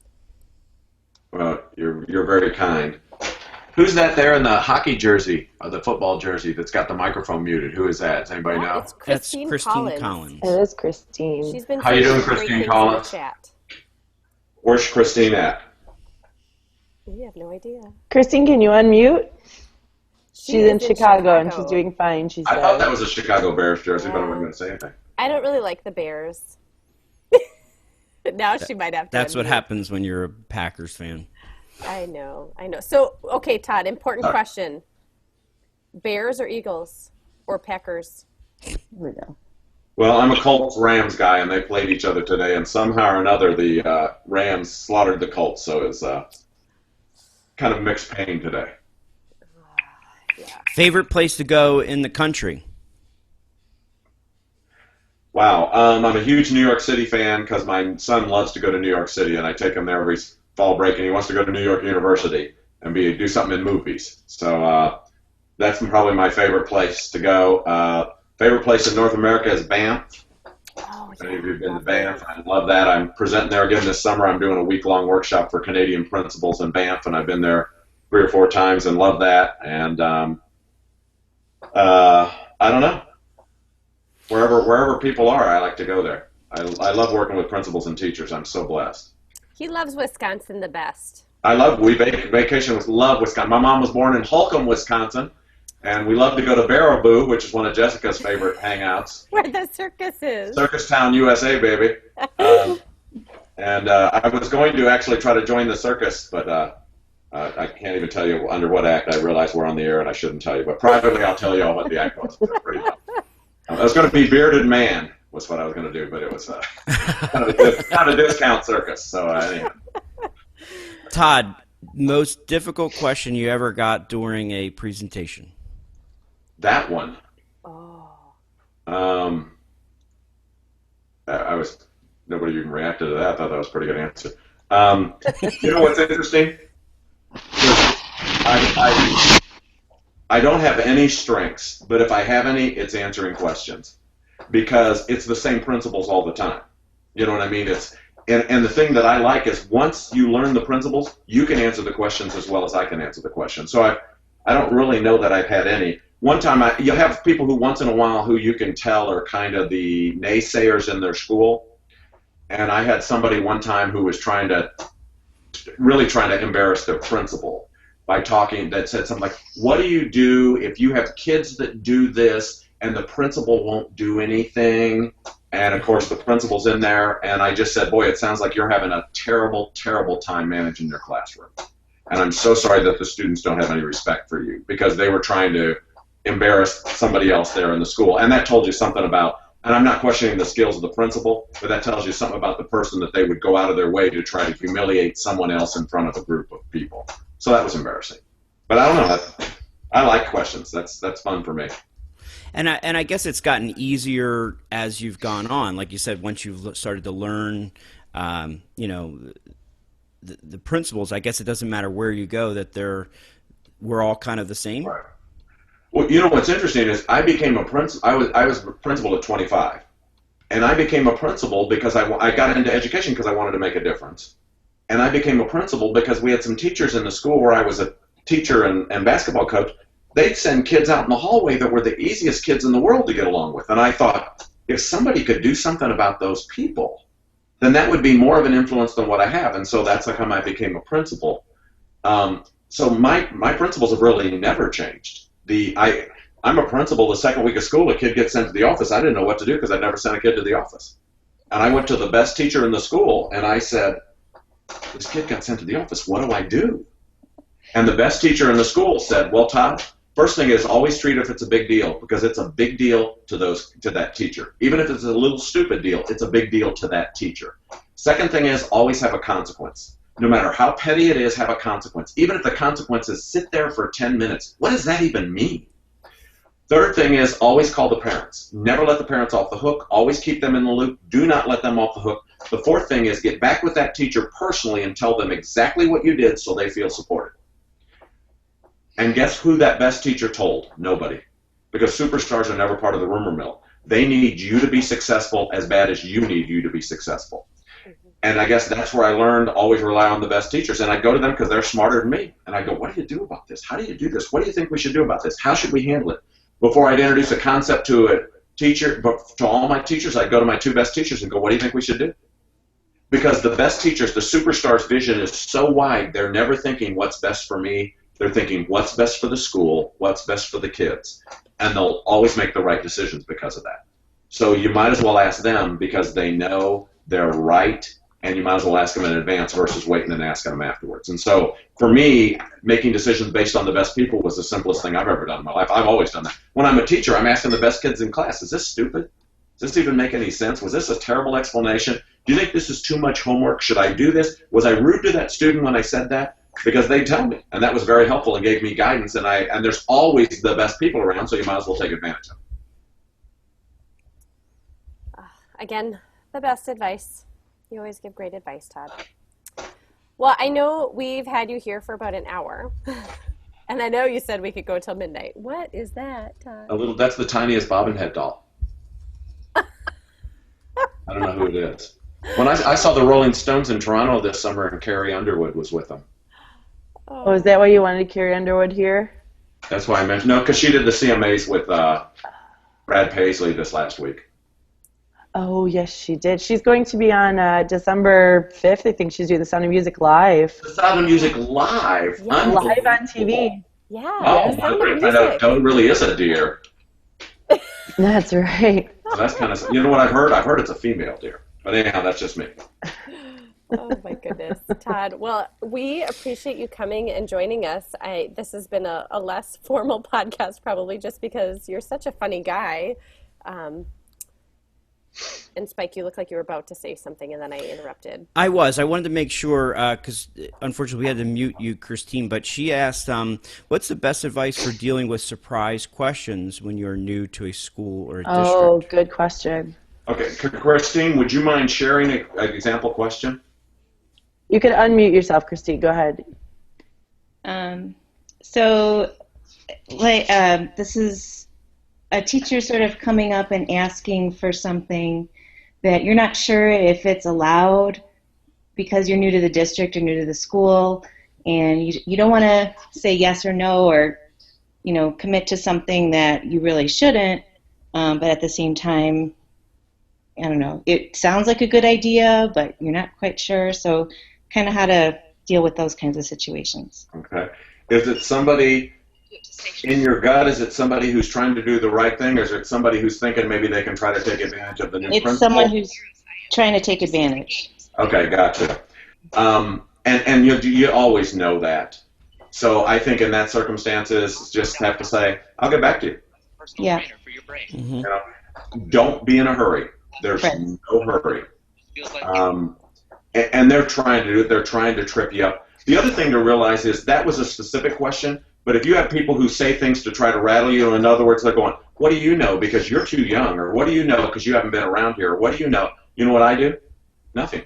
Well, you're very kind. Who's that there in the hockey jersey, or the football jersey, that's got the microphone muted? Who is that? Does anybody know? It's Christine Collins. It is Christine. She's been How you doing, Christine Collins? Chat. Where's Christine at? We have no idea. Christine, can you unmute? She's in Chicago, and she's Chicago. doing fine. She I said. thought that was a Chicago Bears jersey, but I wasn't going to say anything. I don't really like the Bears. Now she might have to. That's what unmute. happens when you're a Packers fan. I know. So, okay, Todd, important question. Bears or Eagles or Packers? Here we go. Well, I'm a Colts-Rams guy, and they played each other today, and somehow or another the Rams slaughtered the Colts, so it was kind of mixed pain today. Yeah. Favorite place to go in the country? Wow. I'm a huge New York City fan because my son loves to go to New York City, and I take him there every fall break, and he wants to go to New York University and do something in movies. So that's probably my favorite place to go. Favorite place in North America is Banff. Oh, If any of you have been to Banff, I love that. I'm presenting there again this summer. I'm doing a week-long workshop for Canadian principals in Banff, and I've been there 3 or 4 times and love that. And I don't know. Wherever people are, I like to go there. I love working with principals and teachers. I'm so blessed. He loves Wisconsin the best. We vacation with love Wisconsin. My mom was born in Holcomb, Wisconsin, and we love to go to Baraboo, which is one of Jessica's favorite hangouts. Where the circus is. Circus Town, USA, baby. And I was going to actually try to join the circus, but I can't even tell you under what act. I realize we're on the air and I shouldn't tell you, but privately I'll tell you all what the act was. Pretty well. I was going to be Bearded Man was what I was going to do, but it was kind of a discount circus. So anyhow. Todd, most difficult question you ever got during a presentation? That one. Oh. Um, I was nobody even reacted to that. I thought that was a pretty good answer. You know what's interesting? I don't have any strengths, but if I have any, it's answering questions because it's the same principles all the time. You know what I mean? And the thing that I like is once you learn the principles, you can answer the questions as well as I can answer the questions. So I don't really know that I've had any. One time, you have people who once in a while who you can tell are kind of the naysayers in their school. And I had somebody one time who was really trying to embarrass their principal by talking, that said something like, what do you do if you have kids that do this and the principal won't do anything? And of course the principal's in there, and I just said, boy, it sounds like you're having a terrible, terrible time managing your classroom. And I'm so sorry that the students don't have any respect for you, because they were trying to embarrass somebody else there in the school. And that told you something about, and I'm not questioning the skills of the principal, but that tells you something about the person, that they would go out of their way to try to humiliate someone else in front of a group of people. So that was embarrassing. But I don't know. I like questions. That's fun for me. And I guess it's gotten easier as you've gone on. Like you said, once you've started to learn, the principles, I guess it doesn't matter where you go, that we're all kind of the same. Right. Well, you know what's interesting is I became a principal. I was a principal at 25, and I became a principal because I got into education because I wanted to make a difference. And I became a principal because we had some teachers in the school where I was a teacher and basketball coach. They'd send kids out in the hallway that were the easiest kids in the world to get along with. And I thought, if somebody could do something about those people, then that would be more of an influence than what I have. And so that's how I became a principal. So my principles have really never changed. I'm a principal. The second week of school, a kid gets sent to the office. I didn't know what to do because I'd never sent a kid to the office. And I went to the best teacher in the school, and I said, this kid got sent to the office. What do I do? And the best teacher in the school said, well, Todd, first thing is always treat it if it's a big deal, because it's a big deal to that teacher. Even if it's a little stupid deal, it's a big deal to that teacher. Second thing is always have a consequence. No matter how petty it is, have a consequence. Even if the consequence is sit there for 10 minutes. What does that even mean? Third thing is always call the parents. Never let the parents off the hook. Always keep them in the loop. Do not let them off the hook. The fourth thing is get back with that teacher personally and tell them exactly what you did so they feel supported. And guess who that best teacher told? Nobody. Because superstars are never part of the rumor mill. They need you to be successful as bad as you need you to be successful. And I guess that's where I learned always rely on the best teachers. And I go to them because they're smarter than me. And I go, what do you do about this? How do you do this? What do you think we should do about this? How should we handle it? Before I'd introduce a concept to a teacher, but to all my teachers, I'd go to my two best teachers and go, what do you think we should do? Because the best teachers, the superstars' vision is so wide, they're never thinking what's best for me. They're thinking what's best for the school, what's best for the kids. And they'll always make the right decisions because of that. So you might as well ask them because they know they're right, and you might as well ask them in advance versus waiting and asking them afterwards. And so for me, making decisions based on the best people was the simplest thing I've ever done in my life. I've always done that. When I'm a teacher, I'm asking the best kids in class, is this stupid? Does this even make any sense? Was this a terrible explanation? Do you think this is too much homework? Should I do this? Was I rude to that student when I said that? Because they tell me, and that was very helpful and gave me guidance. And there's always the best people around, so you might as well take advantage of them. Again, the best advice. You always give great advice, Todd. Well, I know we've had you here for about an hour, and I know you said we could go till midnight. What is that, Todd? That's the tiniest bobbin head doll. I don't know who it is. When I saw the Rolling Stones in Toronto this summer, and Carrie Underwood was with them. Oh, is that why you wanted Carrie Underwood here? That's why I mentioned. No, because she did the CMAs with Brad Paisley this last week. Oh, yes, she did. She's going to be on December 5th. I think she's doing The Sound of Music live. The Sound of Music live? Yeah, live on TV. Yeah. Oh, my God, Toad really is a deer. That's right. So that's kind of, you know what I've heard? I've heard it's a female deer. But anyhow, that's just me. Oh, my goodness, Todd. Well, we appreciate you coming and joining us. This has been a less formal podcast probably just because you're such a funny guy. And Spike, you look like you were about to say something, and then I interrupted. I wanted to make sure, because unfortunately we had to mute you, Christine, but she asked, what's the best advice for dealing with surprise questions when you're new to a school or a district? Oh, good question. Okay, Christine, would you mind sharing an example question? You can unmute yourself, Christine. Go ahead. This is a teacher sort of coming up and asking for something that you're not sure if it's allowed because you're new to the district or new to the school, and you don't want to say yes or no or, commit to something that you really shouldn't, but at the same time, I don't know, it sounds like a good idea, but you're not quite sure, so kind of how to deal with those kinds of situations. Okay. Is it somebody in your gut? Is it somebody who's trying to do the right thing, or is it somebody who's thinking maybe they can try to take advantage of the new principal? It's someone who's trying to take advantage. Okay, gotcha. And you always know that. So I think in that circumstances, just have to say, I'll get back to you. Yeah. Mm-hmm. Don't be in a hurry. There's no hurry. And they're trying to do it. They're trying to trip you up. The other thing to realize is that was a specific question, but if you have people who say things to try to rattle you, in other words, they're going, what do you know because you're too young, or what do you know because you haven't been around here, or what do you know? You know what I do? Nothing.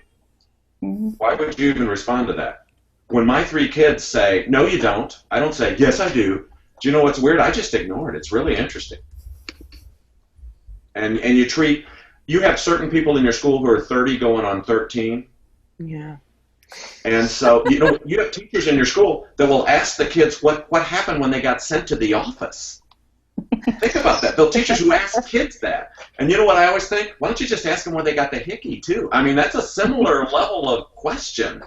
Mm-hmm. Why would you even respond to that? When my 3 kids say, no, you don't, I don't say, yes, I do. Do you know what's weird? I just ignore it. It's really interesting. And you have certain people in your school who are 30 going on 13. Yeah. And so, you have teachers in your school that will ask the kids what happened when they got sent to the office. Think about that. They'll teachers who ask kids that. And you know what I always think? Why don't you just ask them when they got the hickey, too? I mean, that's a similar level of question.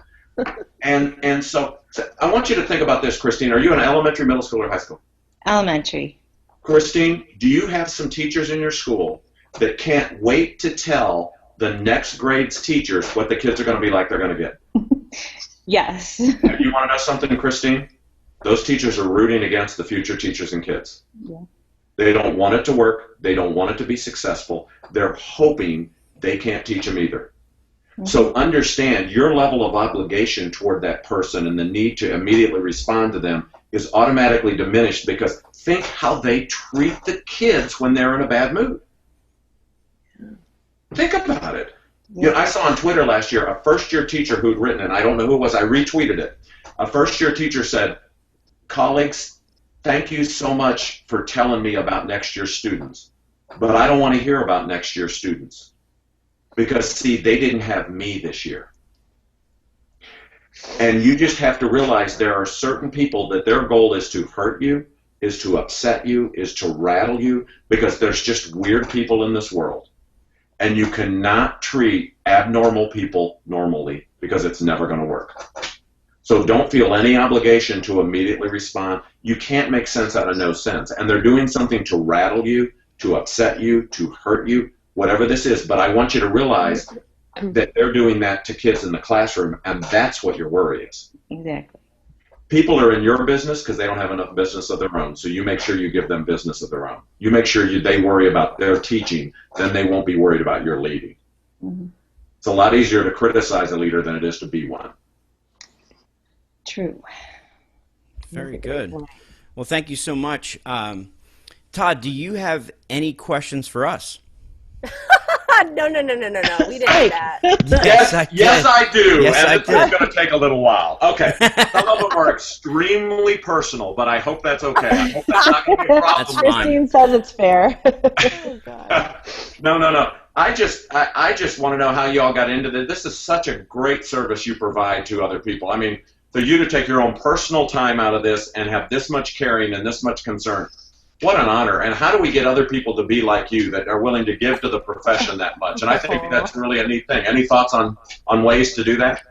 And so I want you to think about this, Christine. Are you in elementary, middle school, or high school? Elementary. Christine, do you have some teachers in your school that can't wait to tell the next grade's teachers what the kids are going to be like they're going to get? Yes. You want to know something, Christine? Those teachers are rooting against the future teachers and kids. Yeah. They don't want it to work. They don't want it to be successful. They're hoping they can't teach them either. Mm-hmm. So understand your level of obligation toward that person and the need to immediately respond to them is automatically diminished, because think how they treat the kids when they're in a bad mood. Think about it. Yeah. I saw on Twitter last year a first-year teacher who'd written, and I don't know who it was, I retweeted it. A first-year teacher said, colleagues, thank you so much for telling me about next year's students, but I don't want to hear about next year's students because, see, they didn't have me this year. And you just have to realize there are certain people that their goal is to hurt you, is to upset you, is to rattle you, because there's just weird people in this world. And you cannot treat abnormal people normally, because it's never going to work. So don't feel any obligation to immediately respond. You can't make sense out of no sense. And they're doing something to rattle you, to upset you, to hurt you, whatever this is. But I want you to realize that they're doing that to kids in the classroom, and that's what your worry is. Exactly. People are in your business because they don't have enough business of their own, so you make sure you give them business of their own. You make sure they worry about their teaching, then they won't be worried about your leading. Mm-hmm. It's a lot easier to criticize a leader than it is to be one. True. Very good. Well, thank you so much. Todd, do you have any questions for us? No. We didn't do that. Yes, I do. Yes, and it's going to take a little while. Okay. Some of them are extremely personal, but I hope that's okay. I hope that's not going to be a problem. That's fine. Christine says it's fair. Oh, God. No. I just want to know how you all got into this. This is such a great service you provide to other people. I mean, for you to take your own personal time out of this and have this much caring and this much concern, what an honor. And how do we get other people to be like you that are willing to give to the profession that much? And I think that's really a neat thing. Any thoughts on ways to do that?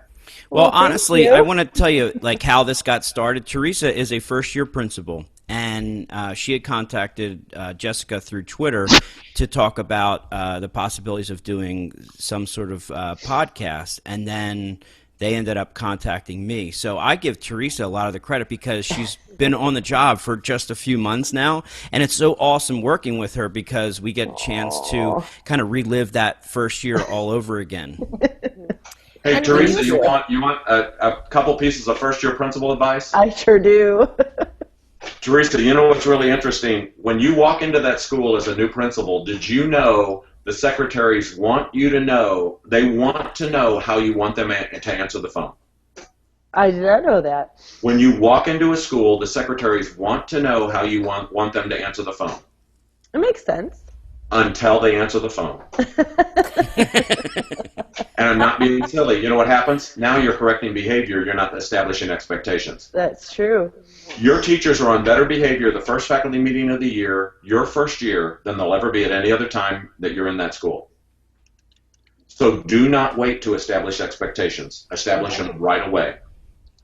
Well, honestly, I want to tell you how this got started. Teresa is a first-year principal, and she had contacted Jessica through Twitter to talk about the possibilities of doing some sort of podcast, and then they ended up contacting me. So I give Teresa a lot of the credit because she's been on the job for just a few months now, and it's so awesome working with her because we get a chance to kind of relive that first year all over again. Hey, Teresa, you want a couple pieces of first-year principal advice? I sure do. Teresa, you know what's really interesting? When you walk into that school as a new principal, did you know the secretaries want you to know, they want to know how you want them to answer the phone? I did not know that. When you walk into a school, the secretaries want to know how you want them to answer the phone. It makes sense. Until they answer the phone. And I'm not being silly. You know what happens? Now you're correcting behavior. You're not establishing expectations. That's true. Your teachers are on better behavior the first faculty meeting of the year, your first year, than they'll ever be at any other time that you're in that school. So do not wait to establish expectations. Establish them right away.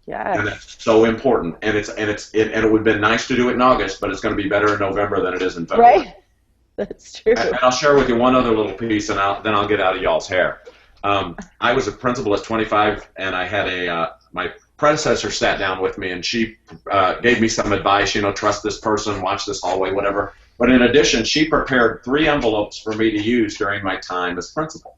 Yes. And it's so important. And it would have been nice to do it in August, but it's going to be better in November than it is in February. Right. That's true. And I'll share with you one other little piece, and then I'll get out of y'all's hair. I was a principal at 25, and I had my predecessor sat down with me, and she gave me some advice, trust this person, watch this hallway, whatever. But in addition, she prepared 3 envelopes for me to use during my time as principal.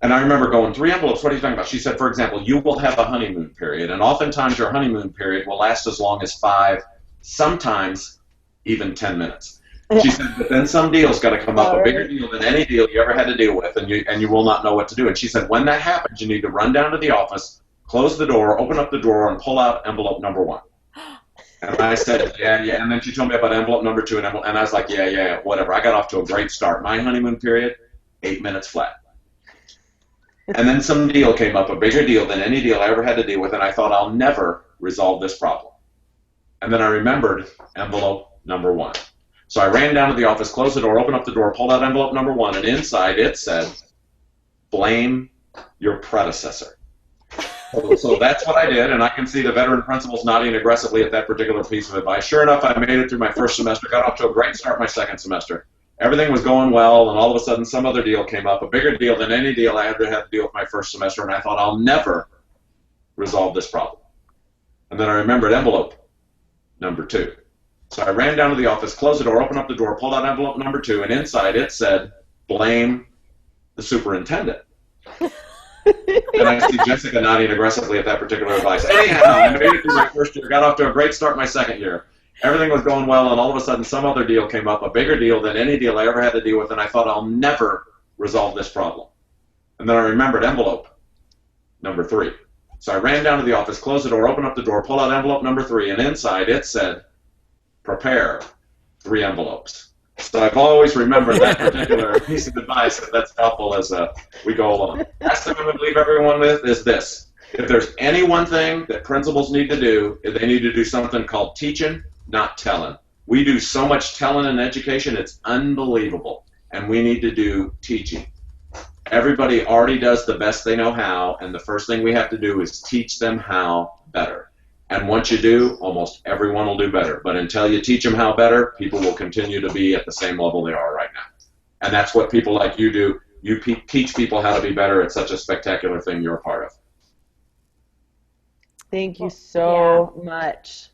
And I remember going, 3 envelopes, what are you talking about? She said, for example, you will have a honeymoon period, and oftentimes your honeymoon period will last as long as 5, sometimes even 10 minutes. She said, but then some deal's got to come up, a bigger deal than any deal you ever had to deal with, and you will not know what to do. And she said, when that happens, you need to run down to the office, close the door, open up the drawer, and pull out envelope number 1. And I said, yeah. And then she told me about envelope number 2, and I was like, yeah, whatever. I got off to a great start. My honeymoon period, 8 minutes flat. And then some deal came up, a bigger deal than any deal I ever had to deal with, and I thought, I'll never resolve this problem. And then I remembered envelope number 1. So I ran down to the office, closed the door, opened up the door, pulled out envelope number 1, and inside it said, blame your predecessor. So that's what I did, and I can see the veteran principals nodding aggressively at that particular piece of advice. Sure enough, I made it through my first semester, got off to a great start my second semester. Everything was going well, and all of a sudden some other deal came up, a bigger deal than any deal I ever had to deal with my first semester, and I thought, I'll never resolve this problem. And then I remembered envelope number 2. So I ran down to the office, closed the door, opened up the door, pulled out envelope number 2, and inside it said, blame the superintendent. And I see Jessica nodding aggressively at that particular advice. Anyhow, I made it through my first year, got off to a great start my second year. Everything was going well, and all of a sudden some other deal came up, a bigger deal than any deal I ever had to deal with, and I thought, I'll never resolve this problem. And then I remembered envelope number 3. So I ran down to the office, closed the door, opened up the door, pulled out envelope number 3, and inside it said, prepare 3 envelopes. So I've always remembered that particular piece of advice that's helpful as we go along. Last thing I'm going to leave everyone with is this. If there's any one thing that principals need to do, they need to do something called teaching, not telling. We do so much telling in education, it's unbelievable. And we need to do teaching. Everybody already does the best they know how, and the first thing we have to do is teach them how better. And once you do, almost everyone will do better. But until you teach them how better, people will continue to be at the same level they are right now. And that's what people like you do. You teach people how to be better. It's such a spectacular thing you're a part of. Thank you so much.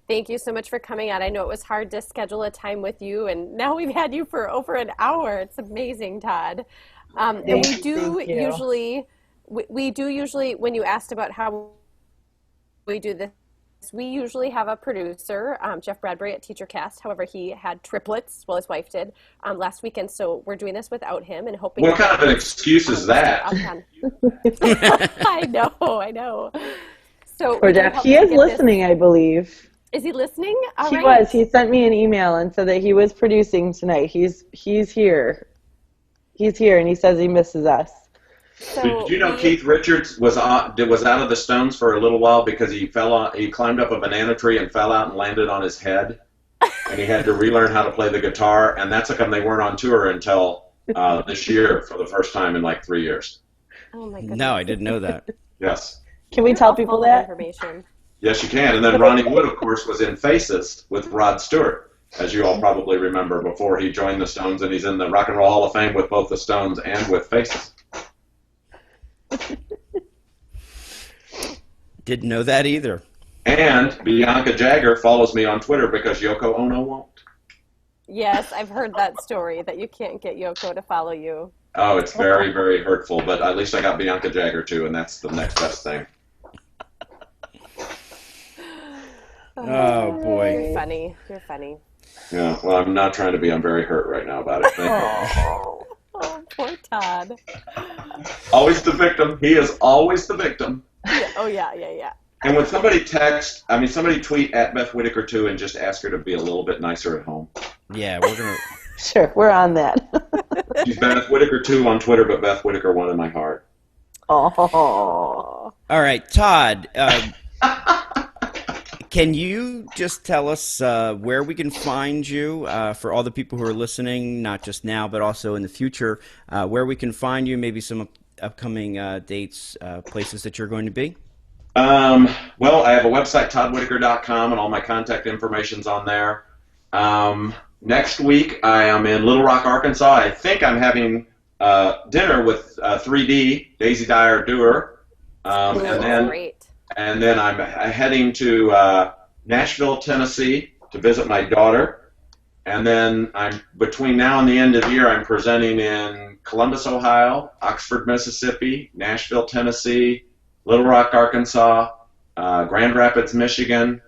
Thank you so much for coming out. I know it was hard to schedule a time with you, and now we've had you for over an hour. It's amazing, Todd. And we do usually, when you asked about how we do this, we usually have a producer, Jeff Bradbury at TeacherCast. However, he had triplets, well, his wife did, last weekend, so we're doing this without him and hoping. What kind of an excuse is that? I know. So poor Jeff. He is listening, I believe. Is he listening? He was. He sent me an email and said that he was producing tonight. He's here. He's here, and he says he misses us. So did you know Keith Richards was out of the Stones for a little while because he climbed up a banana tree and fell out and landed on his head, and he had to relearn how to play the guitar, and that's how come they weren't on tour until this year for the first time in like 3 years. Oh my goodness. No, I didn't know that. Yes. Can we tell people that information? Yes, you can. And then Ronnie Wood, of course, was in Faces with Rod Stewart, as you all probably remember, before he joined the Stones, and he's in the Rock and Roll Hall of Fame with both the Stones and with Faces. Didn't know that either. And Bianca Jagger follows me on Twitter because Yoko Ono won't. Yes, I've heard that story, that you can't get Yoko to follow you. Oh, it's very, very hurtful, but at least I got Bianca Jagger too, and that's the next best thing. Oh, boy. You're funny. You're funny. Yeah, well, I'm not trying to be. I'm very hurt right now about it. Thank you. Oh, poor Todd. Always the victim. He is always the victim. Yeah. Oh, yeah. And when somebody somebody tweet at Beth Whitaker too and just ask her to be a little bit nicer at home. Yeah, we're going to... Sure, we're on that. She's Beth Whitaker 2 on Twitter, but Beth Whitaker 1 in my heart. Oh. All right, Todd, can you just tell us where we can find you for all the people who are listening, not just now, but also in the future, where we can find you, maybe some upcoming dates, places that you're going to be? Well, I have a website, toddwhitaker.com, and all my contact information's on there. Next week, I am in Little Rock, Arkansas. I think I'm having dinner with 3D, Daisy Dyer Doer. Great. And then I'm heading to Nashville, Tennessee to visit my daughter. And then between now and the end of the year, I'm presenting in Columbus, Ohio, Oxford, Mississippi, Nashville, Tennessee, Little Rock, Arkansas, Grand Rapids, Michigan,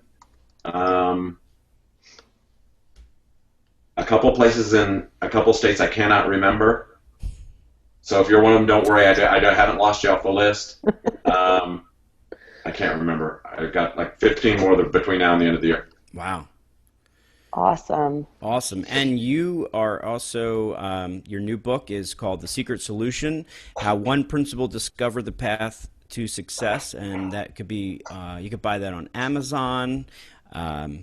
a couple places in a couple states I cannot remember. So if you're one of them, don't worry. I haven't lost you off the list. I can't remember. I've got like 15 more between now and the end of the year. Wow. Awesome. And you are also, your new book is called The Secret Solution, How One Principal Discovered the Path to Success, and that could be, you could buy that on Amazon. I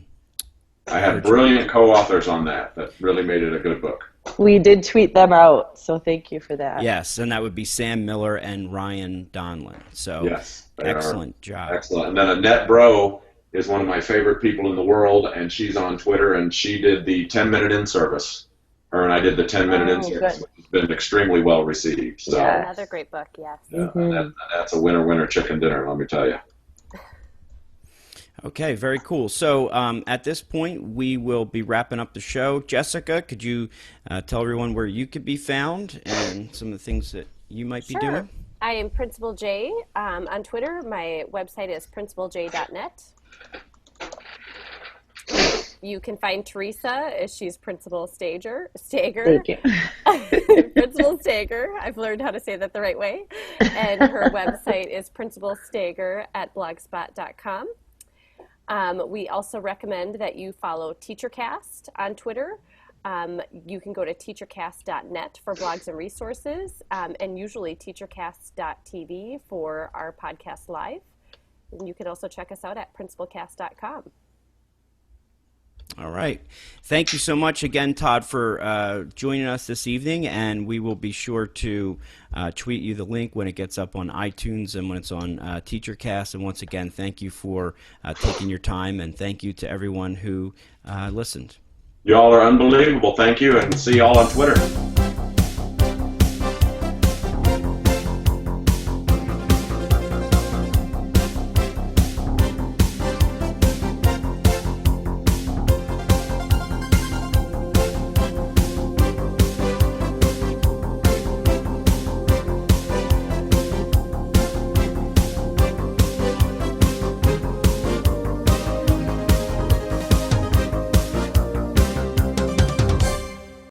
had brilliant co-authors on that really made it a good book. We did tweet them out, so thank you for that. Yes, and that would be Sam Miller and Ryan Donlin. So yes, excellent job. Excellent. And then Annette Bro is one of my favorite people in the world, and she's on Twitter, and she did the 10-minute in-service. Her and I did the 10-minute in-service, which has been extremely well received. So, Another great book, yes. That's a winner chicken dinner, let me tell you. Okay, very cool. So at this point, we will be wrapping up the show. Jessica, could you tell everyone where you could be found and some of the things that you might be doing? I am Principal J on Twitter. My website is principaljay.net. You can find Teresa as she's Principal Stager. Thank you. Principal Stager. I've learned how to say that the right way. And her website is principalstager@blogspot.com. We also recommend that you follow TeacherCast on Twitter. You can go to teachercast.net for blogs and resources, and usually teachercast.tv for our podcast live. And you can also check us out at principalcast.com. All right. Thank you so much again, Todd, for joining us this evening, and we will be sure to tweet you the link when it gets up on iTunes and when it's on TeacherCast. And once again, thank you for taking your time, and thank you to everyone who listened. Y'all are unbelievable. Thank you, and see y'all on Twitter.